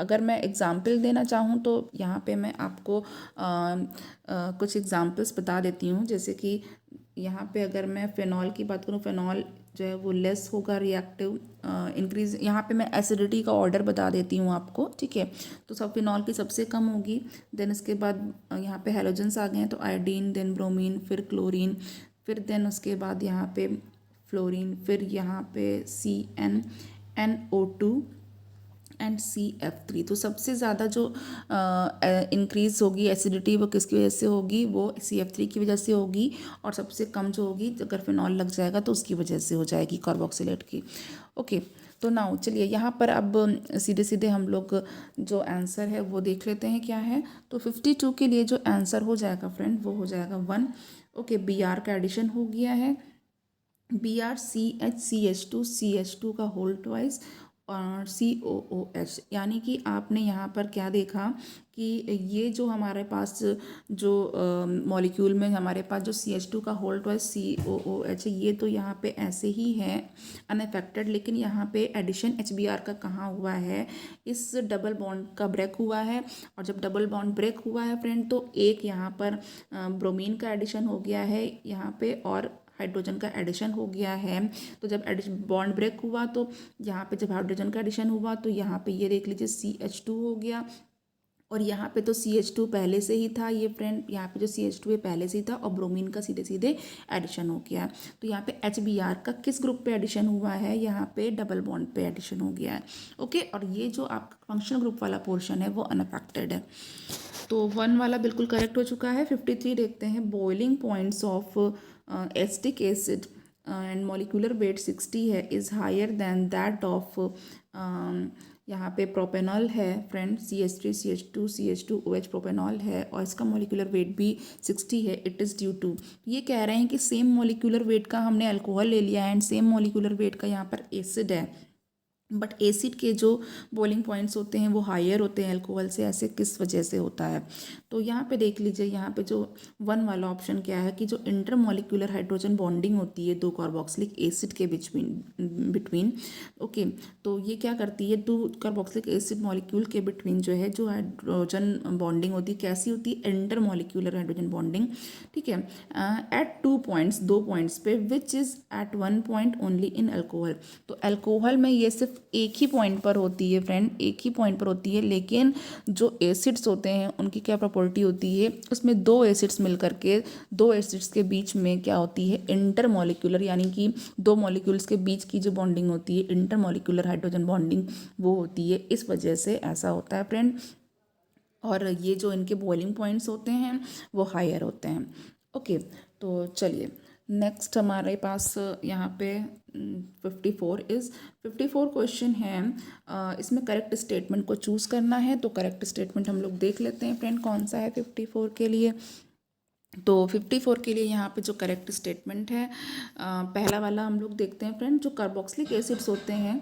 अगर मैं एग्जांपल देना चाहूँ तो यहाँ पे मैं आपको कुछ एग्जांपल्स बता देती हूँ। जैसे कि यहाँ पे अगर मैं फ़िनॉल की बात करूँ, फ़िनॉल जो है वो लेस होगा रिएक्टिव, इंक्रीज। यहाँ पे मैं एसिडिटी का ऑर्डर बता देती हूँ आपको, ठीक है। तो सब फिनॉल की सबसे कम होगी, देन इसके बाद यहाँ पे हैलोजेंस आ गए हैं, तो आयोडीन, देन ब्रोमीन, फिर क्लोरीन, फिर देन उसके बाद यहाँ पे फ्लोरीन, फिर यहाँ पे CnNO2 एंड CF3। तो सबसे ज़्यादा जो इंक्रीज़ होगी एसिडिटी वो किसकी वजह से होगी, वो CF3 की वजह से होगी। और सबसे कम जो होगी, अगर फिनॉल लग जाएगा तो उसकी वजह से हो जाएगी, कार्बोक्सिलेट की। ओके, तो नाउ चलिए यहाँ पर अब सीधे सीधे हम लोग जो आंसर है वो देख लेते हैं क्या है। तो 52 के लिए जो आंसर हो जाएगा फ्रेंड वो हो जाएगा 1। ओके, Br का एडिशन हो गया है, BrCH का होल ट्वाइस और COOH, यानी कि आपने यहाँ पर क्या देखा कि ये जो हमारे पास जो मॉलिक्यूल में हमारे पास जो CH2 का होल ट्वाइस COOH है, ये तो यहाँ पे ऐसे ही है अनअफेक्टेड, लेकिन यहाँ पे एडिशन HBr का कहाँ हुआ है, इस डबल बॉन्ड का ब्रेक हुआ है। और जब डबल बॉन्ड ब्रेक हुआ है फ्रेंड, तो एक यहाँ पर ब्रोमीन का एडिशन हो गया है यहाँ पे, और हाइड्रोजन का एडिशन हो गया है। तो जब एडिशन बॉन्ड ब्रेक हुआ, तो यहाँ पे जब हाइड्रोजन का एडिशन हुआ, तो यहाँ पे ये देख लीजिए CH2 हो गया, और यहाँ पे तो CH2 पहले से ही था ये फ्रेंड, यहाँ पे जो CH2 है पहले से ही था, और ब्रोमीन का सीधे सीधे एडिशन हो गया। तो यहाँ पे HBr का किस ग्रुप पे एडिशन हुआ है, यहाँ पे डबल बॉन्ड पे एडिशन हो गया है। ओके, और ये जो आपका फंक्शनल ग्रुप वाला पोर्शन है वो अनअफेक्टेड है। तो 1 वाला बिल्कुल करेक्ट हो चुका है। 53 देखते हैं, boiling points of acetic acid and molecular weight 60 है, is higher than that of, यहाँ पे प्रोपेनॉल है friend, CH3 CH2 CH2 OH propanol है, और इसका मॉलिक्यूलर वेट भी 60 है। इट इज़ ड्यू टू, ये कह रहे हैं कि सेम मॉलिक्यूलर वेट का हमने अल्कोहल ले लिया है एंड सेम मॉलिक्यूलर वेट का यहाँ पर एसिड है, बट एसिड के जो बॉइलिंग पॉइंट्स होते हैं वो हायर होते हैं अल्कोहल से। ऐसे किस वजह से होता है, तो यहाँ पे देख लीजिए, यहाँ पे जो 1 वाला ऑप्शन क्या है कि जो इंटरमॉलिक्यूलर हाइड्रोजन बॉन्डिंग होती है दो कार्बोक्सिलिक एसिड के बिटवीन। ओके, तो ये क्या करती है, दो कार्बोक्सिलिक एसिड मॉलिक्यूल के बिटवीन जो है जो हाइड्रोजन बॉन्डिंग होती है, कैसी होती है, इंटरमॉलिक्यूलर हाइड्रोजन बॉन्डिंग, ठीक है, एट 2 पॉइंट्स, 2 पॉइंट्स पे, which is at 1 point only in alcohol. तो अल्कोहल में ये सिर्फ एक ही पॉइंट पर होती है फ्रेंड, एक ही पॉइंट पर होती है, लेकिन जो एसिड्स होते हैं उनकी क्या प्रॉपर्टी होती है, उसमें दो एसिड्स मिल करके, दो एसिड्स के बीच में क्या होती है, इंटरमॉलिक्यूलर, यानी कि दो मॉलिक्यूल्स के बीच की जो बॉन्डिंग होती है इंटरमॉलिक्यूलर हाइड्रोजन बॉन्डिंग, वो होती है, इस वजह से ऐसा होता है फ्रेंड। और ये जो इनके बॉइलिंग पॉइंट्स होते हैं वो हायर होते हैं। ओके, तो चलिए नेक्स्ट हमारे पास यहाँ पे 54 क्वेश्चन है। इसमें करेक्ट स्टेटमेंट को चूज़ करना है, तो करेक्ट स्टेटमेंट हम लोग देख लेते हैं फ्रेंड कौन सा है 54 के लिए। तो 54 के लिए यहाँ पे जो करेक्ट स्टेटमेंट है, पहला वाला हम लोग देखते हैं फ्रेंड। जो कार्बोक्सिलिक एसिड्स होते हैं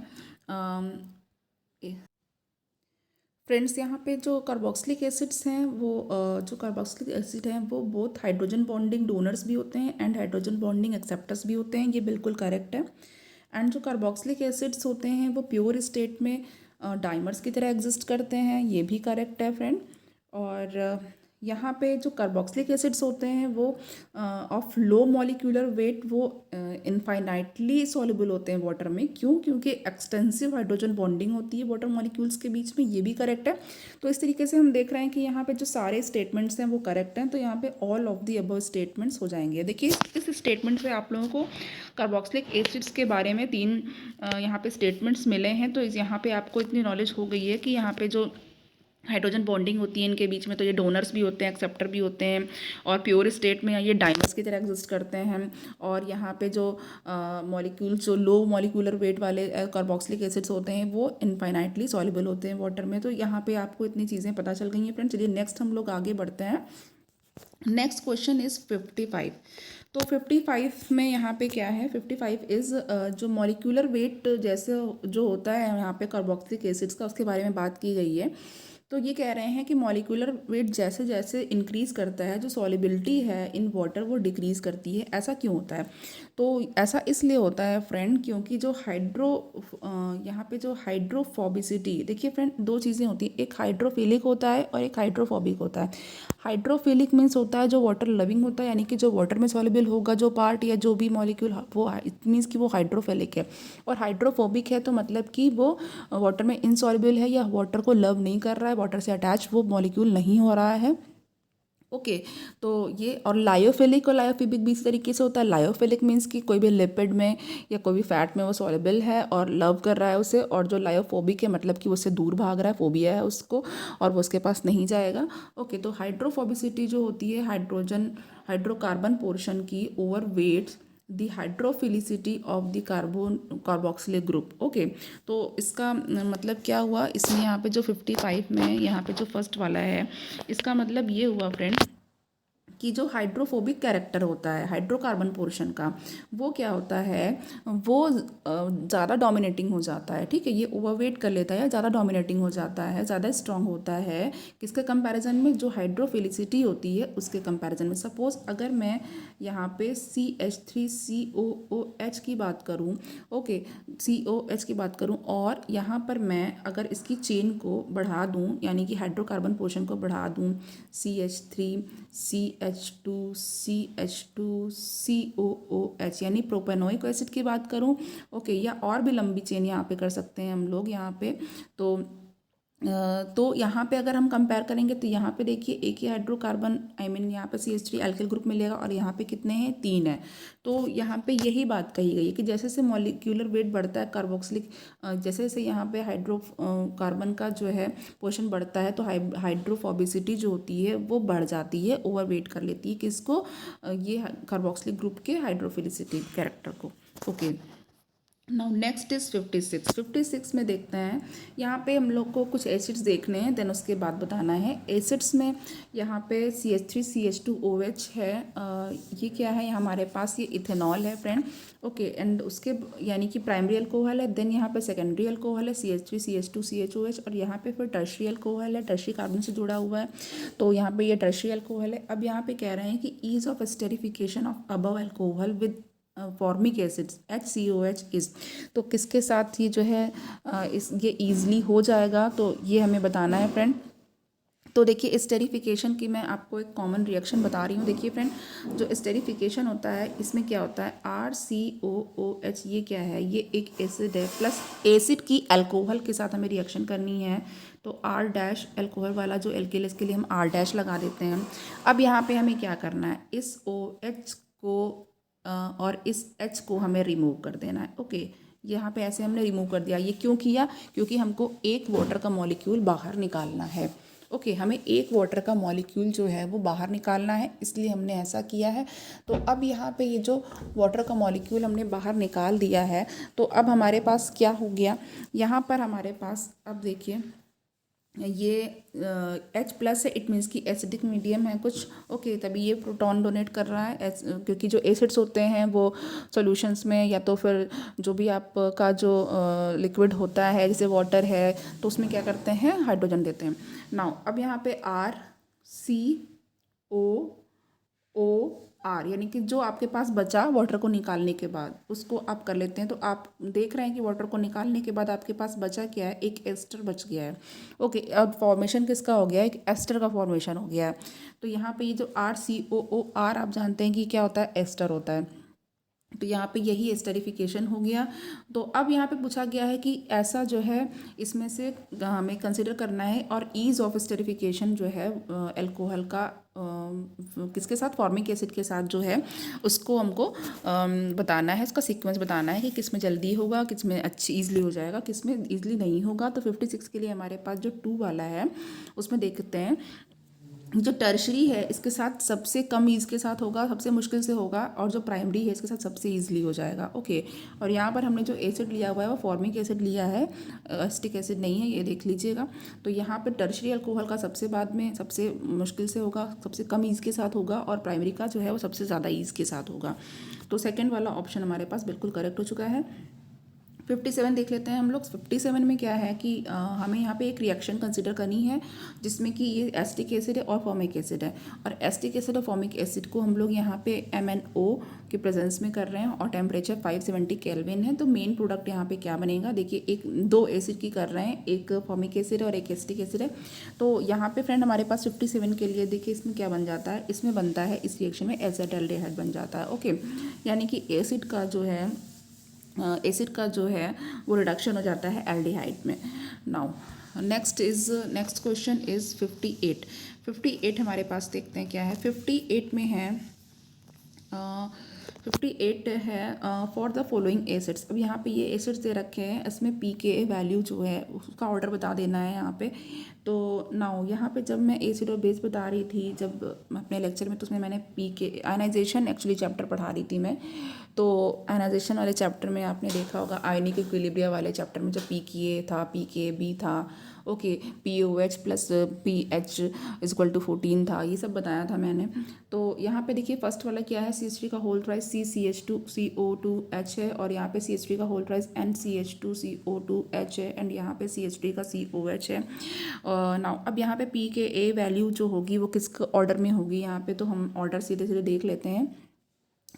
फ्रेंड्स, यहाँ पे जो कार्बोक्सिलिक एसिड्स हैं वो जो कार्बोक्सिलिक एसिड हैं वो बोथ हाइड्रोजन बॉन्डिंग डोनर्स भी होते हैं एंड हाइड्रोजन बॉन्डिंग एक्सेप्टर्स भी होते हैं, ये बिल्कुल करेक्ट है। एंड जो कार्बोक्सिलिक एसिड्स होते हैं वो प्योर स्टेट में डाइमर्स की तरह एग्जिस्ट करते हैं, ये भी करेक्ट है फ्रेंड। और यहाँ पे जो कार्बोक्सिलिक एसिड्स होते हैं वो ऑफ लो मॉलिक्यूलर वेट, वो इनफाइनाइटली सॉल्युबल होते हैं वाटर में। क्यों? क्योंकि एक्सटेंसिव हाइड्रोजन बॉन्डिंग होती है वाटर मॉलिक्यूल्स के बीच में, ये भी करेक्ट है। तो इस तरीके से हम देख रहे हैं कि यहाँ पे जो सारे स्टेटमेंट्स हैं वो करेक्ट हैं, तो यहाँ पे all of the above statements हो जाएंगे। देखिए इस स्टेटमेंट से आप लोगों को कार्बोक्सिलिक एसिड्स के बारे में 3 यहाँ पे स्टेटमेंट्स मिले हैं। तो यहाँ पे आपको इतनी नॉलेज हो गई है कि यहाँ पे जो हाइड्रोजन बॉन्डिंग होती है इनके बीच में, तो ये डोनर्स भी होते हैं, एक्सेप्टर भी होते हैं, और प्योर स्टेट में ये डाइमर्स की तरह एग्जिस्ट करते हैं। और यहाँ पे जो मॉलिक्यूल्स जो लो मॉलिक्यूलर वेट वाले कार्बोक्सिलिक एसिड्स होते हैं वो इनफाइनाइटली सॉल्युबल होते हैं वाटर में। तो यहाँ पे आपको इतनी चीज़ें पता चल गई हैं फ्रेंड। चलिए नेक्स्ट हम लोग आगे बढ़ते हैं। Next question is 55। तो 55 में यहाँ पे क्या है, 55 इज़ जो मॉलिक्यूलर वेट जैसे जो होता है यहाँ पे कार्बोक्सिलिक एसिड्स का, उसके बारे में बात की गई है। तो ये कह रहे हैं कि मॉलिक्यूलर वेट जैसे जैसे इंक्रीज़ करता है, जो सॉलिबिलिटी है इन वाटर वो डिक्रीज़ करती है। ऐसा क्यों होता है? तो ऐसा इसलिए होता है फ्रेंड क्योंकि जो यहाँ पे जो हाइड्रोफोबिसिटी, देखिए फ्रेंड 2 चीज़ें होती हैं, एक हाइड्रोफिलिक होता है और एक हाइड्रोफोबिक होता है। हाइड्रोफिलिक मीन्स होता है जो वाटर लविंग होता है, यानी कि जो वाटर में सॉल्युबल होगा जो पार्ट या जो भी मॉलिक्यूल, वो इट मीन्स कि वो हाइड्रोफिलिक है। और हाइड्रोफोबिक है तो मतलब कि वो वाटर में इनसॉल्युबल है या वाटर को लव नहीं कर रहा है, वाटर से अटैच वो मॉलिक्यूल नहीं हो रहा है। ओके, तो ये और लायोफिलिक और लायोफिबिक भी इस तरीके से होता है। लायोफिलिक मीन्स कि कोई भी लिपिड में या कोई भी फैट में वो सॉल्युबल है और लव कर रहा है उसे, और जो लायोफोबिक है मतलब कि उससे दूर भाग रहा है, फोबिया है उसको और वो उसके पास नहीं जाएगा। ओके, तो हाइड्रोफोबिसिटी जो होती है हाइड्रोकार्बन पोर्शन की over weights the hydrophilicity of the carboxylic group. Okay, तो इसका मतलब क्या हुआ इसमें, यहाँ पे जो 55 में यहाँ पे जो फर्स्ट वाला है, इसका मतलब ये हुआ फ्रेंड कि जो हाइड्रोफोबिक कैरेक्टर होता है हाइड्रोकार्बन पोर्शन का, वो क्या होता है, वो ज़्यादा डोमिनेटिंग हो जाता है। ठीक है, ये ओवरवेट कर लेता है या ज़्यादा डोमिनेटिंग हो जाता है, ज़्यादा स्ट्रांग होता है किसके कंपैरिजन में, जो हाइड्रोफिलिसिटी होती है उसके कंपैरिजन में। सपोज अगर मैं यहाँ पे CH3COOH की बात करूँ, ओके COH की बात करूँ, और यहाँ पर मैं अगर इसकी चेन को बढ़ा दूँ यानी कि हाइड्रोकार्बन पोर्शन को बढ़ा दूँ, CH3 CH2 CH2 COOH यानी प्रोपेनोइक एसिड की बात करूं, ओके, या और भी लंबी चेन यहाँ पे कर सकते हैं हम लोग यहाँ पे। तो यहाँ पे अगर हम कंपेयर करेंगे तो यहाँ पे देखिए एक ही हाइड्रोकार्बन यहाँ पे CH3 एल्किल ग्रुप मिलेगा और यहाँ पे कितने हैं, 3 है। तो यहाँ पे यही बात कही गई है कि जैसे जैसे मॉलिक्यूलर वेट बढ़ता है कार्बोक्सिलिक, जैसे जैसे यहाँ पे कार्बन का जो है पोर्शन बढ़ता है तो हाइड्रोफोबिसिटी जो होती है वो बढ़ जाती है, ओवर वेट कर लेती है किसको, ये कार्बोक्सिलिक ग्रुप के हाइड्रोफिलिसिटी कैरेक्टर को। ओके, नाउ नेक्स्ट इज़ 56 में देखते हैं। यहाँ पे हम लोग को कुछ एसिड्स देखने हैं, देन उसके बाद बताना है। एसिड्स में यहाँ पे CH3CH2OH है, ये क्या है हमारे पास, ये इथेनॉल है फ्रेंड। ओके, एंड उसके यानी कि प्राइमरी अल्कोहल है, देन यहाँ पे सेकेंडरी अल्कोहल है CH3CH2CHOH, और यहाँ पे फिर टर्शियरी अल्कोहल है, टर्शियरी कार्बन से जुड़ा हुआ है, तो यहाँ पे ये टर्शियरी अल्कोहल है। अब यहाँ पे कह रहे हैं कि ease of esterification of above alcohol with formic acids HCOH is, तो किसके साथ ये जो है ये ईजली हो जाएगा, तो ये हमें बताना है फ्रेंड। तो देखिए एस्टेरिफिकेशन की मैं आपको एक कॉमन रिएक्शन बता रही हूँ। देखिए फ्रेंड, जो एस्टेरिफिकेशन होता है इसमें क्या होता है, RCOOH, ये क्या है, ये एक एसिड है, प्लस एसिड की अल्कोहल के साथ हमें रिएक्शन करनी है, तो R- अल्कोहल वाला जो एल्किल, इसके लिए हम R- लगा देते हैं। अब यहाँ पे हमें क्या करना है, इस OH को और इस H को हमें रिमूव कर देना है। ओके, यहाँ पे ऐसे हमने रिमूव कर दिया। ये क्यों किया, क्योंकि हमको एक वाटर का मॉलिक्यूल बाहर निकालना है। ओके, हमें एक वाटर का मॉलिक्यूल जो है वो बाहर निकालना है, इसलिए हमने ऐसा किया है। तो अब यहाँ पे ये जो वाटर का मॉलिक्यूल हमने बाहर निकाल दिया है, तो अब हमारे पास क्या हो गया, यहाँ पर हमारे पास अब देखिए ये H+ है, इट मीन्स कि एसिडिक मीडियम है कुछ। ओके, तभी ये प्रोटॉन डोनेट कर रहा है, क्योंकि जो एसिड्स होते हैं वो सॉल्यूशंस में या तो फिर जो भी आपका जो लिक्विड होता है जैसे वाटर है, तो उसमें क्या करते हैं, हाइड्रोजन देते हैं। नाउ अब यहाँ पे RCOOR, यानी कि जो आपके पास बचा वाटर को निकालने के बाद उसको आप कर लेते हैं। तो आप देख रहे हैं कि वाटर को निकालने के बाद आपके पास बचा क्या है, एक एस्टर बच गया है। ओके, अब फॉर्मेशन किसका हो गया है, एक एस्टर का फॉर्मेशन हो गया है। तो यहाँ पे ये जो RCOOR आप जानते हैं कि क्या होता है, एस्टर होता है। तो यहाँ पे यही एस्टरिफिकेशन हो गया। तो अब यहाँ पे पूछा गया है कि ऐसा जो है इसमें से हमें कंसिडर करना है, और ईज़ ऑफ एस्टरिफिकेशन जो है अल्कोहल का किसके साथ, फॉर्मिक एसिड के साथ जो है उसको हमको बताना है, इसका सीक्वेंस बताना है कि किस में जल्दी होगा, किस में अच्छी ईजिली हो जाएगा, किस में ईजिली नहीं होगा। तो 56 के लिए हमारे पास जो 2 वाला है उसमें देखते हैं, जो टर्शरी है इसके साथ सबसे कम ईज़ के साथ होगा, सबसे मुश्किल से होगा, और जो प्राइमरी है इसके साथ सबसे ईजिली हो जाएगा। ओके, और यहाँ पर हमने जो एसिड लिया हुआ है वो फॉर्मिक एसिड लिया है, एसिटिक एसिड नहीं है, ये देख लीजिएगा। तो यहाँ पर टर्शरी अल्कोहल का सबसे बाद में सबसे मुश्किल से होगा, सबसे कम ईज़ के साथ होगा, और प्राइमरी का जो है वो सबसे ज़्यादा ईज़ के साथ होगा। तो सेकेंड वाला ऑप्शन हमारे पास बिल्कुल करेक्ट हो चुका है। 57 देख लेते हैं हम लोग। 57 में क्या है कि हमें यहाँ पे एक रिएक्शन कंसिडर करनी है जिसमें कि ये एसिटिक एसिड है और फॉर्मिक एसिड है, और एसिटिक एसिड और फॉर्मिक एसिड को हम लोग यहाँ पे MnO के प्रेजेंस में कर रहे हैं, और टेम्परेचर 570 केल्विन है। तो मेन प्रोडक्ट यहाँ पे क्या बनेगा, देखिए एक 2 एसिड की कर रहे हैं, एक फॉर्मिक एसिड और एक एसिटिक एसिड है। तो यहाँ पे फ्रेंड हमारे पास 57 के लिए देखिए इसमें क्या बन जाता है, इसमें बनता है इस रिएक्शन में एसिटाल्डिहाइड बन जाता है। ओके, यानी कि एसिड का जो है वो रिडक्शन हो जाता है एल्डिहाइड में। नाउ नेक्स्ट क्वेश्चन इज़ 58 हमारे पास देखते हैं क्या है। 58 में है 58 है फॉर द फॉलोइंग एसिड्स। अब यहाँ पे ये एसिड्स दे रखे हैं, इसमें pK वैल्यू जो है उसका ऑर्डर बता देना है यहाँ पे। तो नाउ यहाँ पे जब मैं एसिड और बेस बता रही थी जब अपने लेक्चर में, तो उसमें मैंने pK आयनाइजेशन एक्चुअली चैप्टर पढ़ा रही थी मैं। तो आयनाइजेशन वाले चैप्टर में आपने देखा होगा, आयनिक इक्विलिब्रिया वाले चैप्टर में जो pKa था, pKb था, okay, POH plus pH equal to 14 था, ये सब बताया था मैंने। तो यहाँ पे देखिए फर्स्ट वाला क्या है, CH3 का होल ट्राइस CCH2CO2H है, और यहाँ पे CH3 का होल ट्राइस NCH2CO2H है, एंड यहाँ पे CH3 का COH है। नाउ अब यहाँ पे pKa वैल्यू जो होगी वो किस ऑर्डर में होगी, यहाँ पे तो हम ऑर्डर सीधे सीधे देख लेते हैं।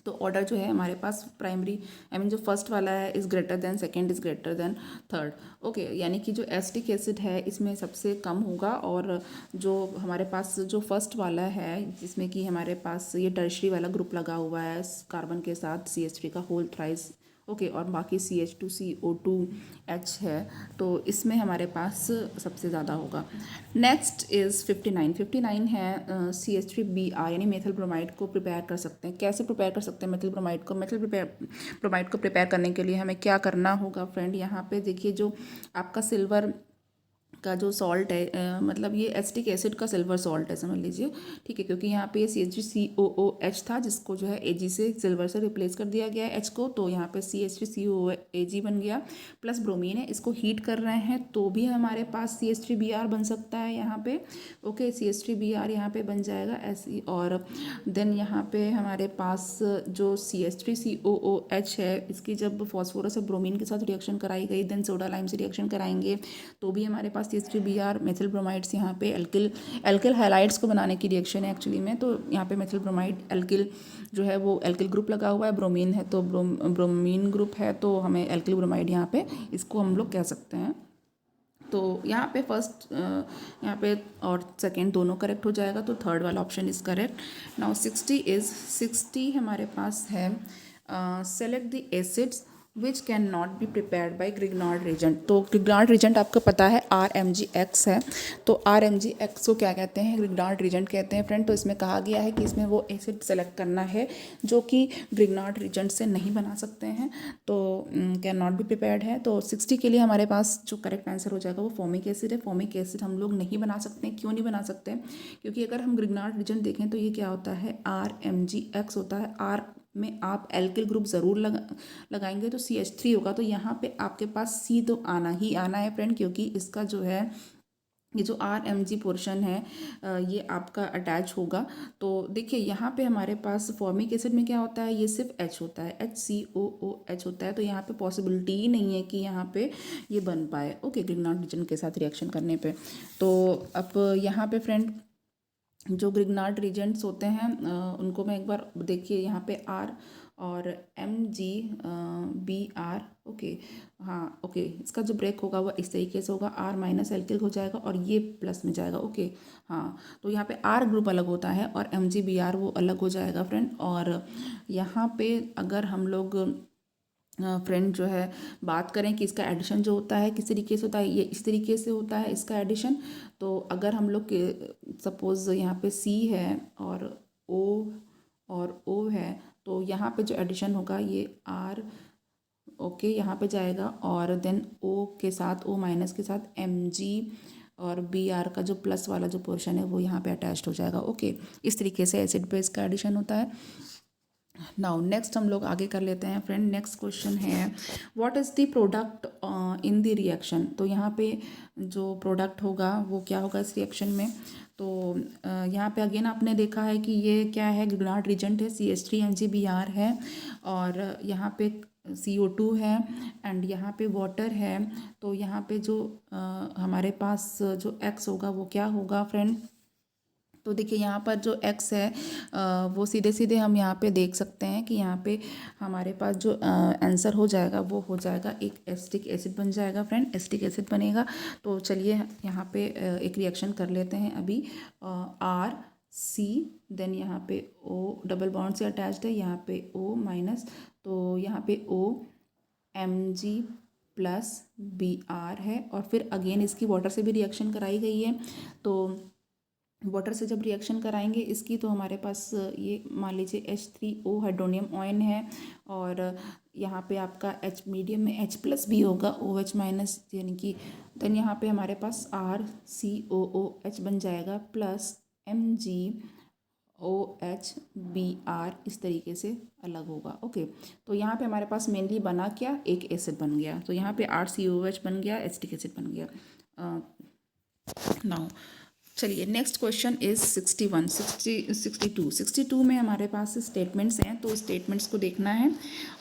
तो ऑर्डर जो है हमारे पास प्राइमरी जो फर्स्ट वाला है is greater than second is greater than third. Okay, यानी कि जो एसिटिक एसिड है इसमें सबसे कम होगा, और जो हमारे पास जो फर्स्ट वाला है जिसमें कि हमारे पास ये टर्शरी वाला ग्रुप लगा हुआ है कार्बन के साथ CH3 का होल थ्राइस, ओके, और बाकी CH2CO2H है, तो इसमें हमारे पास सबसे ज़्यादा होगा। नेक्स्ट इज़ 59 है CH3Br, यानी मेथिल ब्रोमाइड को प्रिपेयर कर सकते हैं। कैसे प्रिपेयर कर सकते हैं मेथिल ब्रोमाइड को, ब्रोमाइड को प्रिपेयर करने के लिए हमें क्या करना होगा फ्रेंड, यहाँ पे देखिए जो आपका सिल्वर का जो सॉल्ट है, मतलब ये एसिटिक एसिड का सिल्वर सॉल्ट है समझ लीजिए, ठीक है, क्योंकि यहाँ पे CH3COOH था जिसको जो है Ag से सिल्वर से रिप्लेस कर दिया गया है H को, तो यहाँ पे CH3COAG बन गया, प्लस ब्रोमीन है, इसको हीट कर रहे हैं तो भी हमारे पास CH3Br बन सकता है यहाँ पे। ओके, CH3Br यहाँ पे बन जाएगा ऐसी, और देन यहाँ पे हमारे पास जो CH3COOH है इसकी जब फॉस्फोरस और ब्रोमीन के साथ रिएक्शन कराई गई, देन सोडा लाइम से रिएक्शन कराएंगे तो भी हमारे पास CH3Br मेथिल ब्रोमाइड्स यहाँ पे एल्किल हाइलाइड्स को बनाने की रिएक्शन है एक्चुअली में। तो यहाँ पे मेथिल ब्रोमाइड एल्किल जो है वो एल्किल ग्रुप लगा हुआ है, ब्रोमीन है तो ब्रोमीन ग्रुप है, तो हमें एल्किल ब्रोमाइड यहाँ पे इसको हम लोग कह सकते हैं। तो यहाँ पे फर्स्ट यहाँ पे और सेकेंड दोनों करेक्ट हो जाएगा, तो थर्ड वाला ऑप्शन इज़ करेक्ट। नाउ 60 हमारे पास है select the acids which can not be prepared by Grignard reagent. तो ग्रिग्नार्ड रीजेंट आपको पता है RMGX है। तो RMGX को क्या कहते हैं, ग्रिग्नार्ड रीजेंट कहते हैं फ्रेंड। तो इसमें कहा गया है कि इसमें वो एसिड सेलेक्ट करना है जो कि ग्रिग्नार्ड रीजेंट से नहीं बना सकते हैं, तो कैन नॉट बी प्रिपेयर्ड है। तो 60 के लिए हमारे पास जो करेक्ट आंसर हो जाएगा वो फॉर्मिक एसिड है। फॉर्मिक एसिड हम लोग नहीं बना सकते। क्यों नहीं बना सकते? क्योंकि अगर हम ग्रिग्नार्ड रीजेंट देखें तो ये क्या होता है, RMGX होता है। R में आप एल्किल ग्रुप ज़रूर लगाएंगे तो CH3 होगा। तो यहाँ पे आपके पास C तो आना ही आना है फ्रेंड, क्योंकि इसका जो है ये जो RMG पोर्शन है ये आपका अटैच होगा। तो देखिए यहाँ पे हमारे पास फॉर्मिक एसिड में क्या होता है, ये सिर्फ H होता है, HCOOH होता है। तो यहाँ पे पॉसिबिलिटी ही नहीं है कि यहाँ पे ये बन पाए ओके ग्रिग्नार्ड रीजन के साथ रिएक्शन करने पे। तो अब यहाँ पे फ्रेंड जो ग्रिग्नार्ड रीजेंट्स होते हैं उनको मैं एक बार देखिए यहाँ पे R और MgBr ओके। हाँ ओके, इसका जो ब्रेक होगा वो इस तरीके से होगा, R माइनस एल्किल हो जाएगा और ये प्लस में जाएगा ओके। हाँ तो यहाँ पे R ग्रुप अलग होता है और MgBr वो अलग हो जाएगा फ्रेंड। और यहाँ पे अगर हम लोग फ्रेंड जो है बात करें कि इसका एडिशन जो होता है किस तरीके से होता है, ये इस तरीके से होता है इसका एडिशन। तो अगर हम लोग सपोज़ यहाँ पे C है और O है, तो यहाँ पे जो एडिशन होगा ये R ओके यहाँ पे जाएगा और देन O के साथ O माइनस के साथ Mg और Br का जो प्लस वाला जो पोर्शन है वो यहाँ पे अटैच्ड हो जाएगा ओके। इस तरीके से एसिड बेस का एडिशन होता है। नाउ नेक्स्ट हम लोग आगे कर लेते हैं फ्रेंड। नेक्स्ट क्वेश्चन है what is the product in the reaction. तो यहाँ पे जो प्रोडक्ट होगा वो क्या होगा इस रिएक्शन में। तो यहाँ पे अगेन आपने देखा है कि ये क्या है, ग्रिग्नार्ड रीजेंट है, CH3MgBr है और यहाँ पे CO2 है एंड यहाँ पे वाटर है। तो यहाँ पे जो हमारे पास जो X होगा वो क्या होगा फ्रेंड। तो देखिए यहाँ पर जो X है वो सीधे सीधे हम यहाँ पे देख सकते हैं कि यहाँ पे हमारे पास जो आंसर हो जाएगा वो हो जाएगा एक एसिटिक एसिड बन जाएगा फ्रेंड, एसिटिक एसिड बनेगा। तो चलिए यहाँ पे एक रिएक्शन कर लेते हैं अभी। RC देन यहाँ पे O डबल बॉन्ड से अटैच्ड है, यहाँ पे O माइनस, तो यहाँ पे O Mg प्लस Br है और फिर अगेन इसकी वाटर से भी रिएक्शन कराई गई है। तो वाटर से जब रिएक्शन कराएंगे इसकी तो हमारे पास ये मान लीजिए H3O हाइड्रोनियम आयन है और यहाँ पे आपका H मीडियम में H प्लस भी होगा OH माइनस, यानी कि देन यहाँ पे हमारे पास RCOOH बन जाएगा प्लस MgOHBr इस तरीके से अलग होगा ओके। तो यहाँ पे हमारे पास मेनली बना क्या, एक एसिड बन गया। तो यहाँ पे RCOOH बन गया, एसिटिक एसिड बन गया। नाउ चलिए नेक्स्ट क्वेश्चन इज 62 में हमारे पास स्टेटमेंट्स हैं। तो स्टेटमेंट्स को देखना है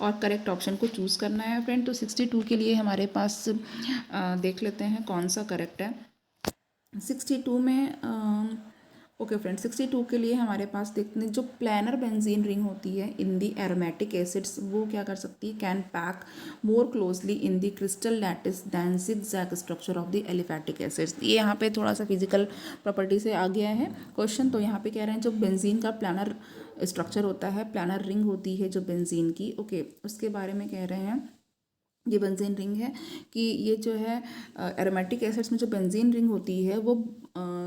और करेक्ट ऑप्शन को चूज़ करना है फ्रेंड। तो 62 के लिए हमारे पास देख लेते हैं कौन सा करेक्ट है। 62 में ओके फ्रेंड, 62 के लिए हमारे पास देखते हैं जो प्लानर बेंजीन रिंग होती है इन दी एरोमेटिक एसिड्स वो क्या कर सकती है, can pack more closely in the crystal lattice than zigzag structure of the aliphatic acids. ये यहाँ पे थोड़ा सा फिजिकल प्रॉपर्टी से आ गया है क्वेश्चन। तो यहाँ पे कह रहे हैं जो बेंजीन का प्लानर स्ट्रक्चर होता है, प्लानर रिंग होती है जो बेंजीन की ओके, उसके बारे में कह रहे हैं। ये बेंजीन रिंग है कि ये जो है एरोमेटिक एसिड्स में जो बेंजीन रिंग होती है वो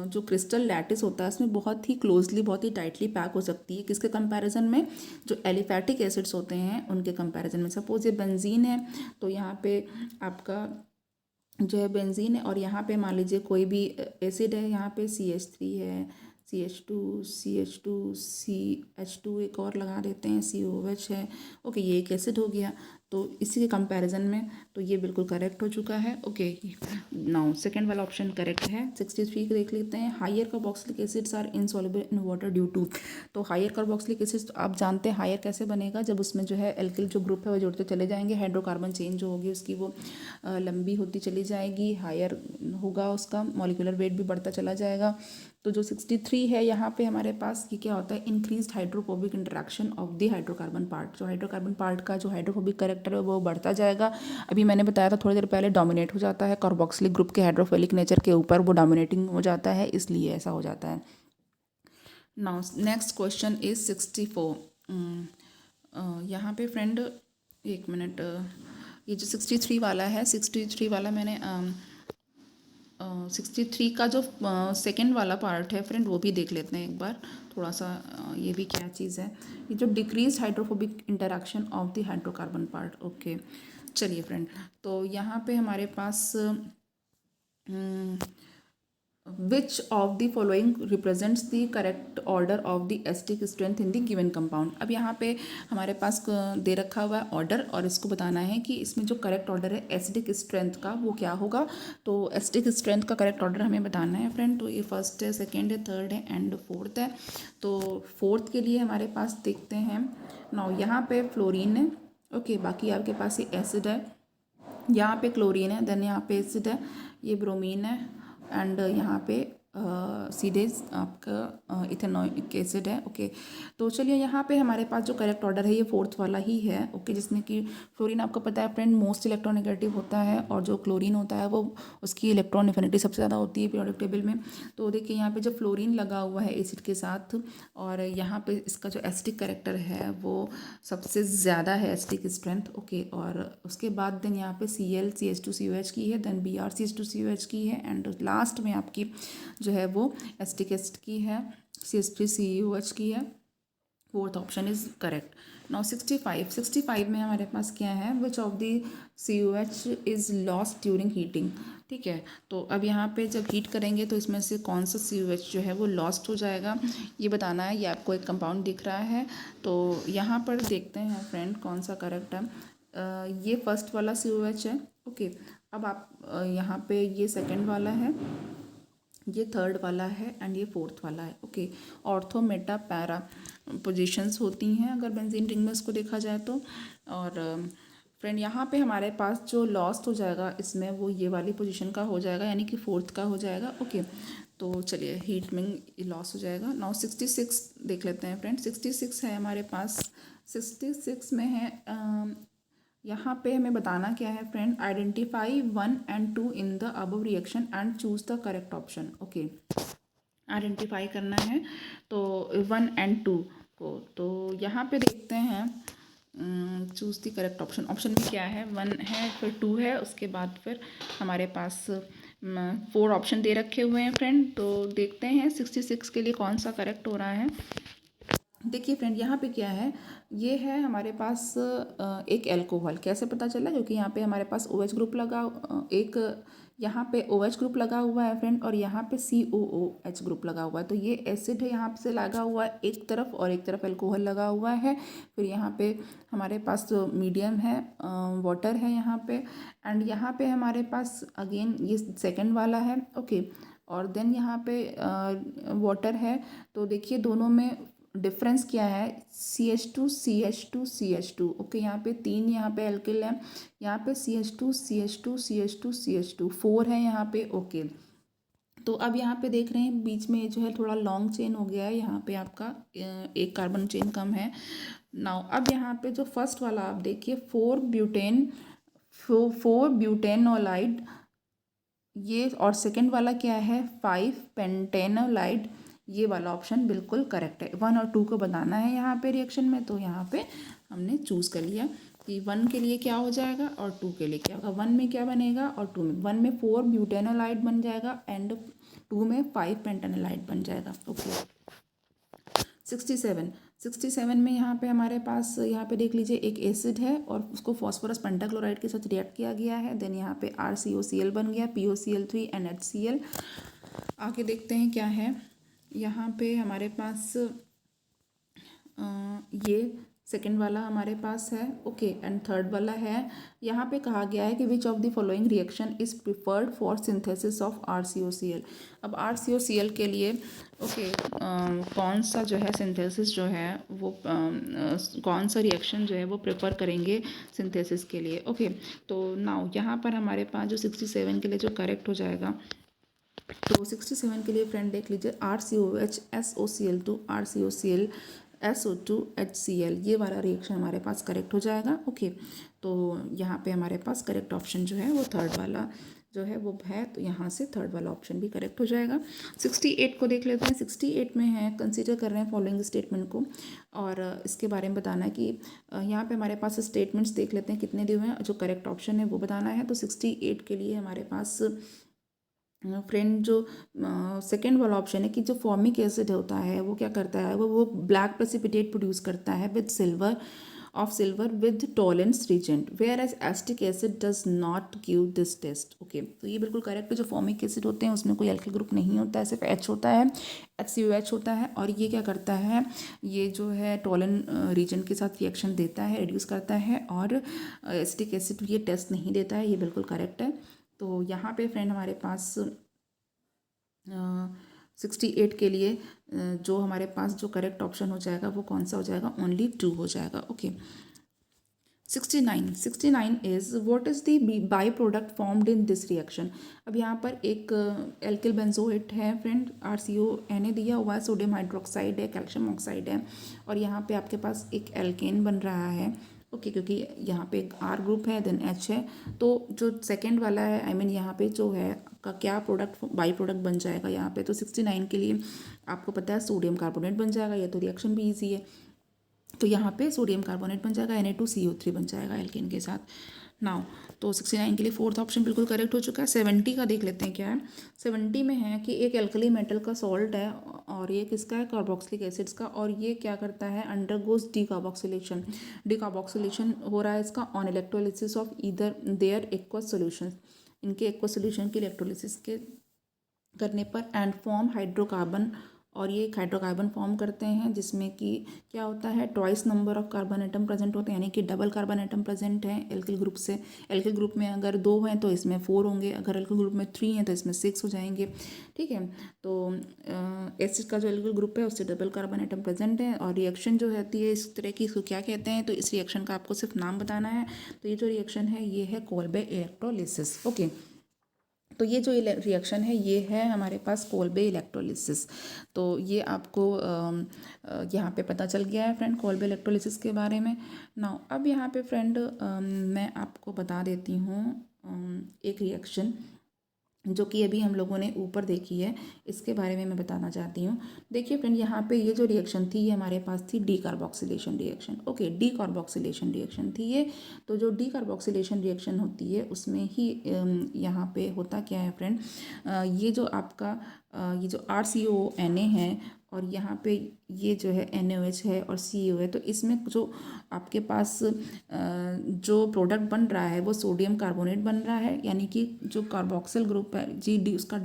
जो क्रिस्टल लैटिस होता है उसमें बहुत ही क्लोजली बहुत ही टाइटली पैक हो सकती है। किसके कंपैरिजन में, जो एलिफैटिक एसिड्स होते हैं उनके कंपैरिजन में। सपोज ये बेंजीन है तो यहाँ पे आपका जो है बेंजीन है और यहाँ पे मान लीजिए कोई भी एसिड है, यहाँ पे CH3 है, CH2 CH2 एक और लगा देते हैं, COH है ओके। ये एक एसिड हो गया। तो इसी के कंपैरिजन में तो ये बिल्कुल करेक्ट हो चुका है ओके। नाउ सेकंड वाला ऑप्शन करेक्ट है। 63 को देख लेते हैं। Higher carboxylic acids are insoluble in water due to. तो हायर कार्बोक्सिलिक एसिड्स आप जानते हैं हायर कैसे बनेगा, जब उसमें जो है एल्किल जो ग्रुप है वो जुड़ते चले जाएंगे, हाइड्रोकार्बन चेंज जो होगी उसकी वो लंबी होती चली जाएगी, हायर होगा उसका मॉलिक्यूलर वेट भी बढ़ता चला जाएगा। तो जो 63 है यहाँ पे हमारे पास ये क्या होता है, increased hydrophobic interaction of the hydrocarbon part. जो हाइड्रोकार्बन पार्ट का जो हाइड्रोफोबिक कैरेक्टर है वो बढ़ता जाएगा। अभी मैंने बताया था थोड़ी देर पहले, डोमिनेट हो जाता है कार्बोक्सिलिक ग्रुप के हाइड्रोफिलिक नेचर के ऊपर, वो डोमिनेटिंग हो जाता है इसलिए ऐसा हो जाता है। Now next question is 64। यहाँ पे फ्रेंड एक मिनट ये जो 63 वाला है, 63 वाला मैंने 63 का जो सेकेंड वाला पार्ट है फ्रेंड, वो भी देख लेते हैं एक बार थोड़ा सा। ये भी क्या चीज़ है, ये जो decrease hydrophobic interaction of the hydrocarbon part. Okay चलिए फ्रेंड, तो यहाँ पे हमारे पास which of the following represents the correct order of the acidic strength in the given compound. अब यहाँ पे हमारे पास दे रखा हुआ है ऑर्डर, और इसको बताना है कि इसमें जो करेक्ट ऑर्डर है एसिडिक स्ट्रेंथ का वो क्या होगा। तो एसिडिक स्ट्रेंथ का करेक्ट ऑर्डर हमें बताना है फ्रेंड। तो ये फर्स्ट है, सेकेंड है, थर्ड है एंड फोर्थ है। तो फोर्थ के लिए हमारे पास देखते हैं नाउ, यहाँ पे फ्लोरीन है। ओके बाकी आपके पास ये एसिड है, यहाँ पे क्लोरीन है, देन यहाँ पे एसिड है, ये ब्रोमीन है, एंड यहाँ पे सीधे आपका इथेनॉइक एसिड है। ओके तो चलिए यहाँ पे हमारे पास जो करेक्ट ऑर्डर है ये फोर्थ वाला ही है। ओके जिसमें कि फ्लोरीन आपको पता है फ्रेंड मोस्ट इलेक्ट्रोनेगेटिव होता है, और जो क्लोरीन होता है वो उसकी इलेक्ट्रॉन एफिनिटी सबसे ज़्यादा होती है पीरियोडिक टेबल में। तो देखिए यहाँ पे जो फ्लोरीन लगा हुआ है एसिड के साथ, और यहाँ पे इसका जो एसिडिक करेक्टर है वो सबसे ज़्यादा है एसिडिक स्ट्रेंथ। ओके और उसके बाद देन यहाँ पे ClCH2COH की है, देन BrCH2COH की है, एंड लास्ट में आपकी जो है वो एसिटिक एसिड की है, CH3COH की है। Fourth option is correct. Now 65 में हमारे पास क्या है, which of the COH is lost during heating. ठीक है, तो अब यहाँ पे जब हीट करेंगे तो इसमें से कौन सा COH जो है वो लॉस्ट हो जाएगा, ये बताना है। ये आपको एक कंपाउंड दिख रहा है, तो यहाँ पर देखते हैं फ्रेंड कौन सा करेक्ट है। ये फर्स्ट वाला COH है। ओके अब आप यहाँ पे ये सेकंड वाला है, ये थर्ड वाला है, एंड ये फोर्थ वाला है। Okay ortho Meta para positions होती हैं अगर बेंजीन रिंग में इसको देखा जाए तो। और फ्रेंड यहाँ पे हमारे पास जो लॉस्ट हो जाएगा इसमें वो ये वाली पोजीशन का हो जाएगा, यानी कि फोर्थ का हो जाएगा। ओके तो चलिए हीट में लॉस हो जाएगा। नाउ 66 देख लेते हैं फ्रेंड। 66 है हमारे पास, 66 में है यहाँ पे हमें बताना क्या है friend, identify 1 and 2 in the above reaction and choose the correct option. Okay identify करना है तो 1 and 2 को, तो यहाँ पे देखते हैं choose the correct option. Option में क्या है, 1 है, फिर 2 है, उसके बाद फिर हमारे पास 4 ऑप्शन दे रखे हुए हैं फ्रेंड। तो देखते हैं 66 के लिए कौन सा करेक्ट हो रहा है। देखिए फ्रेंड यहाँ पे क्या है, ये है हमारे पास एक एल्कोहल। कैसे पता चला, क्योंकि यहाँ पे हमारे पास OH ग्रुप लगा, एक यहाँ पे OH ग्रुप लगा हुआ है फ्रेंड, और यहाँ पे COOH ग्रुप लगा हुआ है। तो ये एसिड है यहाँ से लगा हुआ है एक तरफ, और एक तरफ एल्कोहल लगा हुआ है। फिर यहाँ पे हमारे पास मीडियम है, वाटर है यहाँ पे, एंड यहाँ पे हमारे पास अगेन ये सेकेंड वाला है। ओके और देन यहाँ पे वाटर है। तो देखिए दोनों में डिफरेंस क्या है, CH2 CH2 CH2। ओके यहाँ पे 3 यहाँ पे एल्किल है, यहाँ पे CH2 CH2 CH2 CH2 4 है यहाँ पे। ओके तो अब यहाँ पे देख रहे हैं बीच में जो है थोड़ा लॉन्ग चेन हो गया है, यहाँ पे आपका एक कार्बन चेन कम है। नाउ अब यहाँ पे जो फर्स्ट वाला आप देखिए 4 ब्यूटेनोलाइड, ये, और सेकंड वाला क्या है 5 पेंटेनोलाइड। ये वाला ऑप्शन बिल्कुल करेक्ट है। 1 और 2 को बताना है यहाँ पे रिएक्शन में, तो यहाँ पे हमने चूज़ कर लिया कि 1 के लिए क्या हो जाएगा और 2 के लिए क्या होगा। 1 में क्या बनेगा और 2 में, 1 में 4 ब्यूटेनोलाइड बन जाएगा एंड 2 में 5 पेंटेनोलाइड बन जाएगा। ओके 67 में यहाँ पे हमारे पास, यहाँ पे देख लीजिए एक एसिड है और उसको फॉस्फोरस पेंटाक्लोराइड के साथ रिएक्ट किया गया है। देन यहाँ पे RCOCl बन गया, POCl3 NHCl। आगे देखते हैं क्या है, यहाँ पे हमारे पास ये सेकेंड वाला हमारे पास है। ओके एंड थर्ड वाला है, यहाँ पे कहा गया है कि विच of the following reaction is preferred for synthesis of RCOCl। अब RCOCl के लिए ओके कौन सा जो है सिंथेसिस जो है वो कौन सा रिएक्शन जो है वो प्रेफर करेंगे सिंथेसिस के लिए। ओके तो नाउ यहाँ पर हमारे पास जो 67 के लिए जो करेक्ट हो जाएगा, तो 67 के लिए फ्रेंड देख लीजिए RCOH SOCl2 RCOCl SO2 HCl, ये वाला रिएक्शन हमारे पास करेक्ट हो जाएगा। ओके तो यहाँ पे हमारे पास करेक्ट ऑप्शन जो है वो थर्ड वाला जो है वो है, तो यहाँ से थर्ड वाला ऑप्शन भी करेक्ट हो जाएगा। 68 को देख लेते हैं। 68 में है, कंसीडर कर रहे हैं फॉलोइंग स्टेटमेंट को, और इसके बारे में बताना है कि यहाँ पे हमारे पास स्टेटमेंट्स देख लेते हैं कितने दिए हुए हैं, जो करेक्ट ऑप्शन है वो बताना है। तो 68 के लिए हमारे पास फ्रेंड जो सेकेंड वाला ऑप्शन है कि जो फॉर्मिक एसिड होता है वो क्या करता है, वो ब्लैक प्रेसिपिटेट प्रोड्यूस करता है with silver with Tollens reagent, whereas acetic acid does not give this test. Okay, तो ये बिल्कुल करेक्ट है। जो फॉर्मिक एसिड होते हैं उसमें कोई एल्किल ग्रुप नहीं होता है, सिर्फ एच होता है, HCOH होता है, और ये क्या करता है, ये जो है टॉलन रीजन के साथ रिएक्शन देता है, रिड्यूस करता है, और एसिटिक एसिड ये टेस्ट नहीं देता है। ये बिल्कुल करेक्ट है। तो यहाँ पे फ्रेंड हमारे पास 68 के लिए जो हमारे पास जो करेक्ट ऑप्शन हो जाएगा वो कौन सा हो जाएगा, ओनली 2 हो जाएगा। Okay, 69 is what is the by product formed in this reaction. अब यहाँ पर एक एल्किल बेंजोएट है फ्रेंड, RCONA दिया हुआ है, सोडियम हाइड्रोक्साइड है, कैल्शियम ऑक्साइड है, और यहाँ पे आपके पास एक एल्केन बन रहा है। ओके, क्योंकि यहाँ पे R ग्रुप है, देन H है, तो जो सेकेंड वाला है, आई मीन यहाँ पे जो है का क्या प्रोडक्ट बाई प्रोडक्ट बन जाएगा यहाँ पे। तो 69 के लिए आपको पता है सोडियम कार्बोनेट बन जाएगा, ये तो रिएक्शन भी ईजी है। तो यहाँ पे सोडियम कार्बोनेट बन जाएगा, Na2CO3 बन जाएगा एल्केन के साथ। नाउ तो 69 के लिए फोर्थ ऑप्शन बिल्कुल करेक्ट हो चुका है। 70 का देख लेते हैं क्या है। 70 में है कि एक एल्कली मेटल का सॉल्ट है, और ये किसका है, कार्बोक्सिलिक एसिड्स का, और ये क्या करता है, अंडरगोज डीकार्बोक्सिलेशन। डीकार्बोक्सिलेशन हो रहा है इसका on electrolysis of either their aqueous solution, इनके एक्वस सोल्यूशन की इलेक्ट्रोलिसिस के करने पर, एंड फॉर्म हाइड्रोकार्बन, और ये एक हाइड्रोकार्बन फॉर्म करते हैं जिसमें कि क्या होता है, twice number of carbon atom present होते हैं, यानी कि डबल कार्बन एटम प्रेजेंट हैं एल्किल ग्रुप से। एल्किल ग्रुप में अगर 2 हैं तो इसमें 4 होंगे, अगर एल्किल ग्रुप में 3 हैं तो इसमें 6 हो जाएंगे। ठीक है, तो एसिड का जो एल्किल ग्रुप है उससे डबल कार्बन एटम प्रेजेंट है, और रिएक्शन जो होती है इस तरह की, इसको क्या कहते हैं, तो इस रिएक्शन का आपको सिर्फ नाम बताना है। तो ये जो रिएक्शन है ये है कोल्बे इलेक्ट्रोलिसिस। ओके, तो ये जो रिएक्शन है ये है हमारे पास कोल्बे इलेक्ट्रोलिसिस। तो ये आपको यहाँ पे पता चल गया है फ्रेंड कोल्बे इलेक्ट्रोलिसिस के बारे में। नाउ अब यहाँ पे फ्रेंड मैं आपको बता देती हूँ एक रिएक्शन जो कि अभी हम लोगों ने ऊपर देखी है, इसके बारे में मैं बताना चाहती हूँ। देखिए फ्रेंड, यहाँ पे ये जो रिएक्शन थी ये हमारे पास थी decarboxylation reaction. Okay, decarboxylation reaction थी ये। तो जो डीकार्बोक्सिलेशन रिएक्शन होती है उसमें ही यहाँ पे होता क्या है फ्रेंड, ये जो आपका ये जो RCONA है, और यहाँ पे ये जो है NaOH है और CO है, तो इसमें जो आपके पास जो प्रोडक्ट बन रहा है वो सोडियम कार्बोनेट बन रहा है, यानी कि जो कार्बोक्सिल ग्रुप है डी उसका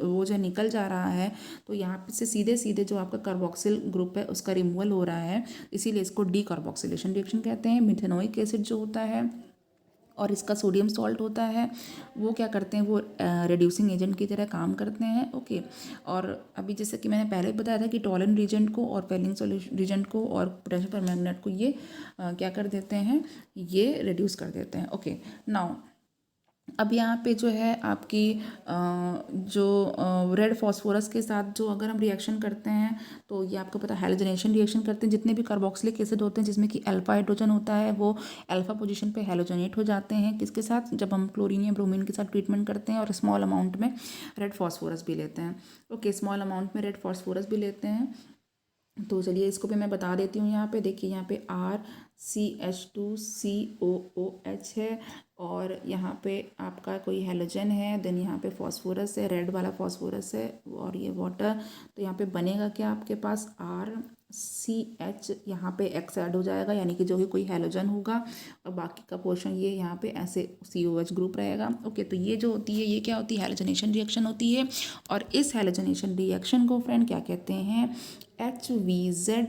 वो जो निकल जा रहा है, तो यहाँ पे से सीधे सीधे जो आपका कार्बोक्सिल ग्रुप है उसका रिमूवल हो रहा है, इसीलिए इसको डीकार्बोक्सिलेशन रिएक्शन कहते हैं। मिथेनोइक एसिड जो होता है और इसका सोडियम सॉल्ट होता है, वो क्या करते हैं, वो रिड्यूसिंग एजेंट की तरह काम करते हैं। ओके, और अभी जैसे कि मैंने पहले बताया था कि टॉलन रीजेंट को और पेलिंग सोल्यूशन रीजेंट को और पोटेशियम परमैंगनेट को ये क्या कर देते हैं, ये रिड्यूस कर देते हैं। ओके, नाउ अब यहाँ पे जो है आपकी जो रेड फॉस्फोरस के साथ जो अगर हम रिएक्शन करते हैं तो ये आपको पता है हैलोजनेशन रिएक्शन करते हैं। जितने भी कार्बोक्सिलिक एसिड होते हैं जिसमें कि अल्फा हाइड्रोजन होता है वो अल्फा पोजीशन पे हैलोजनेट हो जाते हैं, किसके साथ, जब हम क्लोरीन या ब्रोमीन के साथ ट्रीटमेंट करते हैं और स्मॉल अमाउंट में रेड फॉस्फोरस भी लेते हैं। ओके, स्मॉल अमाउंट में रेड फॉस्फोरस भी लेते हैं। तो चलिए इसको भी मैं बता देती हूँ। यहाँ पे देखिए, यहाँ पे RCH2COOH है, और यहाँ पे आपका कोई हैलोजन है, देन यहाँ पे फॉस्फोरस है, रेड वाला फॉस्फोरस है, और ये वाटर। तो यहाँ पे बनेगा क्या, आपके पास RCH, यहाँ पे X ऐड हो जाएगा, यानी कि जो भी कोई हैलोजन होगा, और बाकी का पोर्शन ये यहाँ पे ऐसे COH ग्रुप रहेगा। ओके, तो ये जो होती है ये क्या होती है, हैलोजनेशन रिएक्शन होती है, और इस हैलोजनेशन रिएक्शन को फ्रेंड क्या कहते हैं, HVZ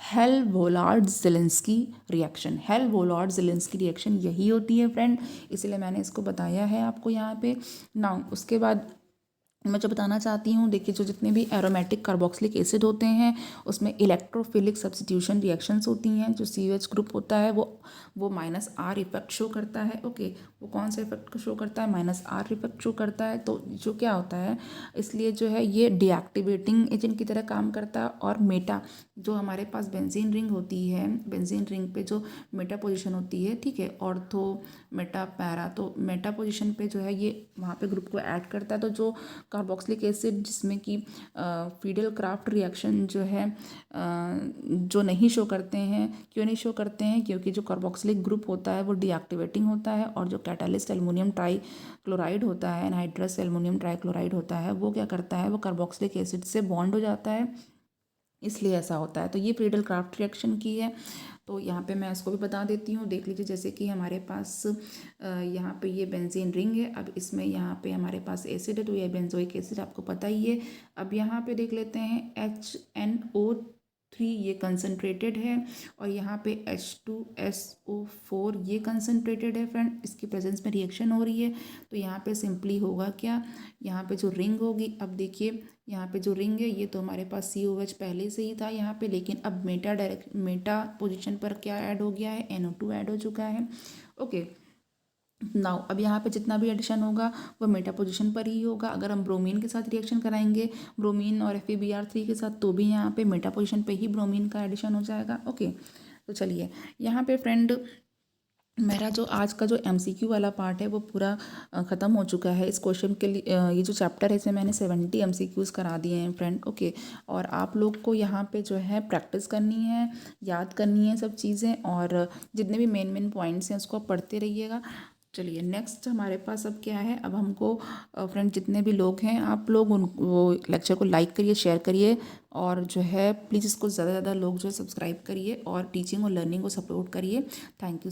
हेल-वोलार्ड-ज़ेलेंस्की रिएक्शन। हेल-वोलार्ड-ज़ेलेंस्की रिएक्शन यही होती है फ्रेंड, इसलिए मैंने इसको बताया है आपको यहाँ पे। नाउ उसके बाद मैं जो बताना चाहती हूँ, देखिए जो जितने भी एरोमेटिक कार्बोक्सिलिक एसिड होते हैं उसमें इलेक्ट्रोफिलिक सब्स्टिट्यूशन रिएक्शंस होती हैं। जो COH ग्रुप होता है वो -R इफेक्ट शो करता है। ओके, वो कौन सा इफेक्ट को शो करता है? -R इफेक्ट शो करता है। तो जो क्या होता है, इसलिए जो है ये डीएक्टिवेटिंग एजेंट की तरह काम करता है। और मेटा, जो हमारे पास बेंजीन रिंग होती है, बेंजीन रिंग पे जो मेटा पोजीशन होती है, ठीक है, ऑर्थो मेटा पैरा, तो मेटा पोजीशन पे जो है ये वहाँ पे ग्रुप को ऐड करता है। तो जो कार्बोक्सिलिक एसिड जिसमें कि फिडेल क्राफ्ट रिएक्शन जो है जो नहीं शो करते हैं, क्यों नहीं शो करते हैं? क्योंकि जो कार्बोक्सिलिक ग्रुप होता है वो डीएक्टिवेटिंग होता है, और जो कैटालिस्ट एल्युमिनियम ट्राई क्लोराइड होता है, एनहाइड्रस एल्युमिनियम ट्राई क्लोराइड होता है, वो क्या करता है, वो कार्बोक्सिलिक एसिड से बॉन्ड हो जाता है, इसलिए ऐसा होता है। तो ये फिडेल क्राफ्ट रिएक्शन की है। तो यहाँ पे मैं इसको भी बता देती हूँ, देख लीजिए। जैसे कि हमारे पास यहाँ पे ये बेंजीन रिंग है, अब इसमें यहाँ पे हमारे पास एसिड है, तो ये बेंजोइक एसिड आपको पता ही है। अब यहाँ पे देख लेते हैं HNO3 ये कंसनट्रेटेड है, और यहाँ पे H2SO4 ये कंसनट्रेटेड है फ्रेंड, इसकी प्रेजेंस में रिएक्शन हो रही है। तो यहाँ पे सिंपली होगा क्या, यहाँ पे जो रिंग होगी, अब देखिए यहाँ पे जो रिंग है ये तो हमारे पास COH पहले से ही था यहाँ पे, लेकिन अब मेटा पोजीशन पर क्या ऐड हो गया है, NO2 ऐड हो चुका है। ओके, नाउ अब यहाँ पे जितना भी एडिशन होगा वो मेटा पोजीशन पर ही होगा। अगर हम ब्रोमीन के साथ रिएक्शन कराएंगे, ब्रोमीन और FeBr3 के साथ, तो भी यहाँ पे मेटा पोजीशन पे ही ब्रोमीन का एडिशन हो जाएगा। ओके, तो चलिए यहाँ पे फ्रेंड मेरा जो आज का जो MCQ वाला पार्ट है वो पूरा ख़त्म हो चुका है। इस क्वेश्चन के लिए ये जो चैप्टर है इसमें मैंने 70 MCQs करा दिए हैं फ्रेंड। ओके, और आप लोग को यहाँ पे जो है प्रैक्टिस करनी है, याद करनी है सब चीज़ें, और जितने भी मेन पॉइंट्स हैं उसको आप पढ़ते रहिएगा। चलिए नेक्स्ट हमारे पास अब क्या है, अब हमको फ्रेंड जितने भी लोग हैं आप लोग वो लेक्चर को लाइक करिए, शेयर करिए, और जो है प्लीज़ इसको ज़्यादा से ज़्यादा लोग जो है सब्सक्राइब करिए, और टीचिंग और लर्निंग को सपोर्ट करिए। Thank you.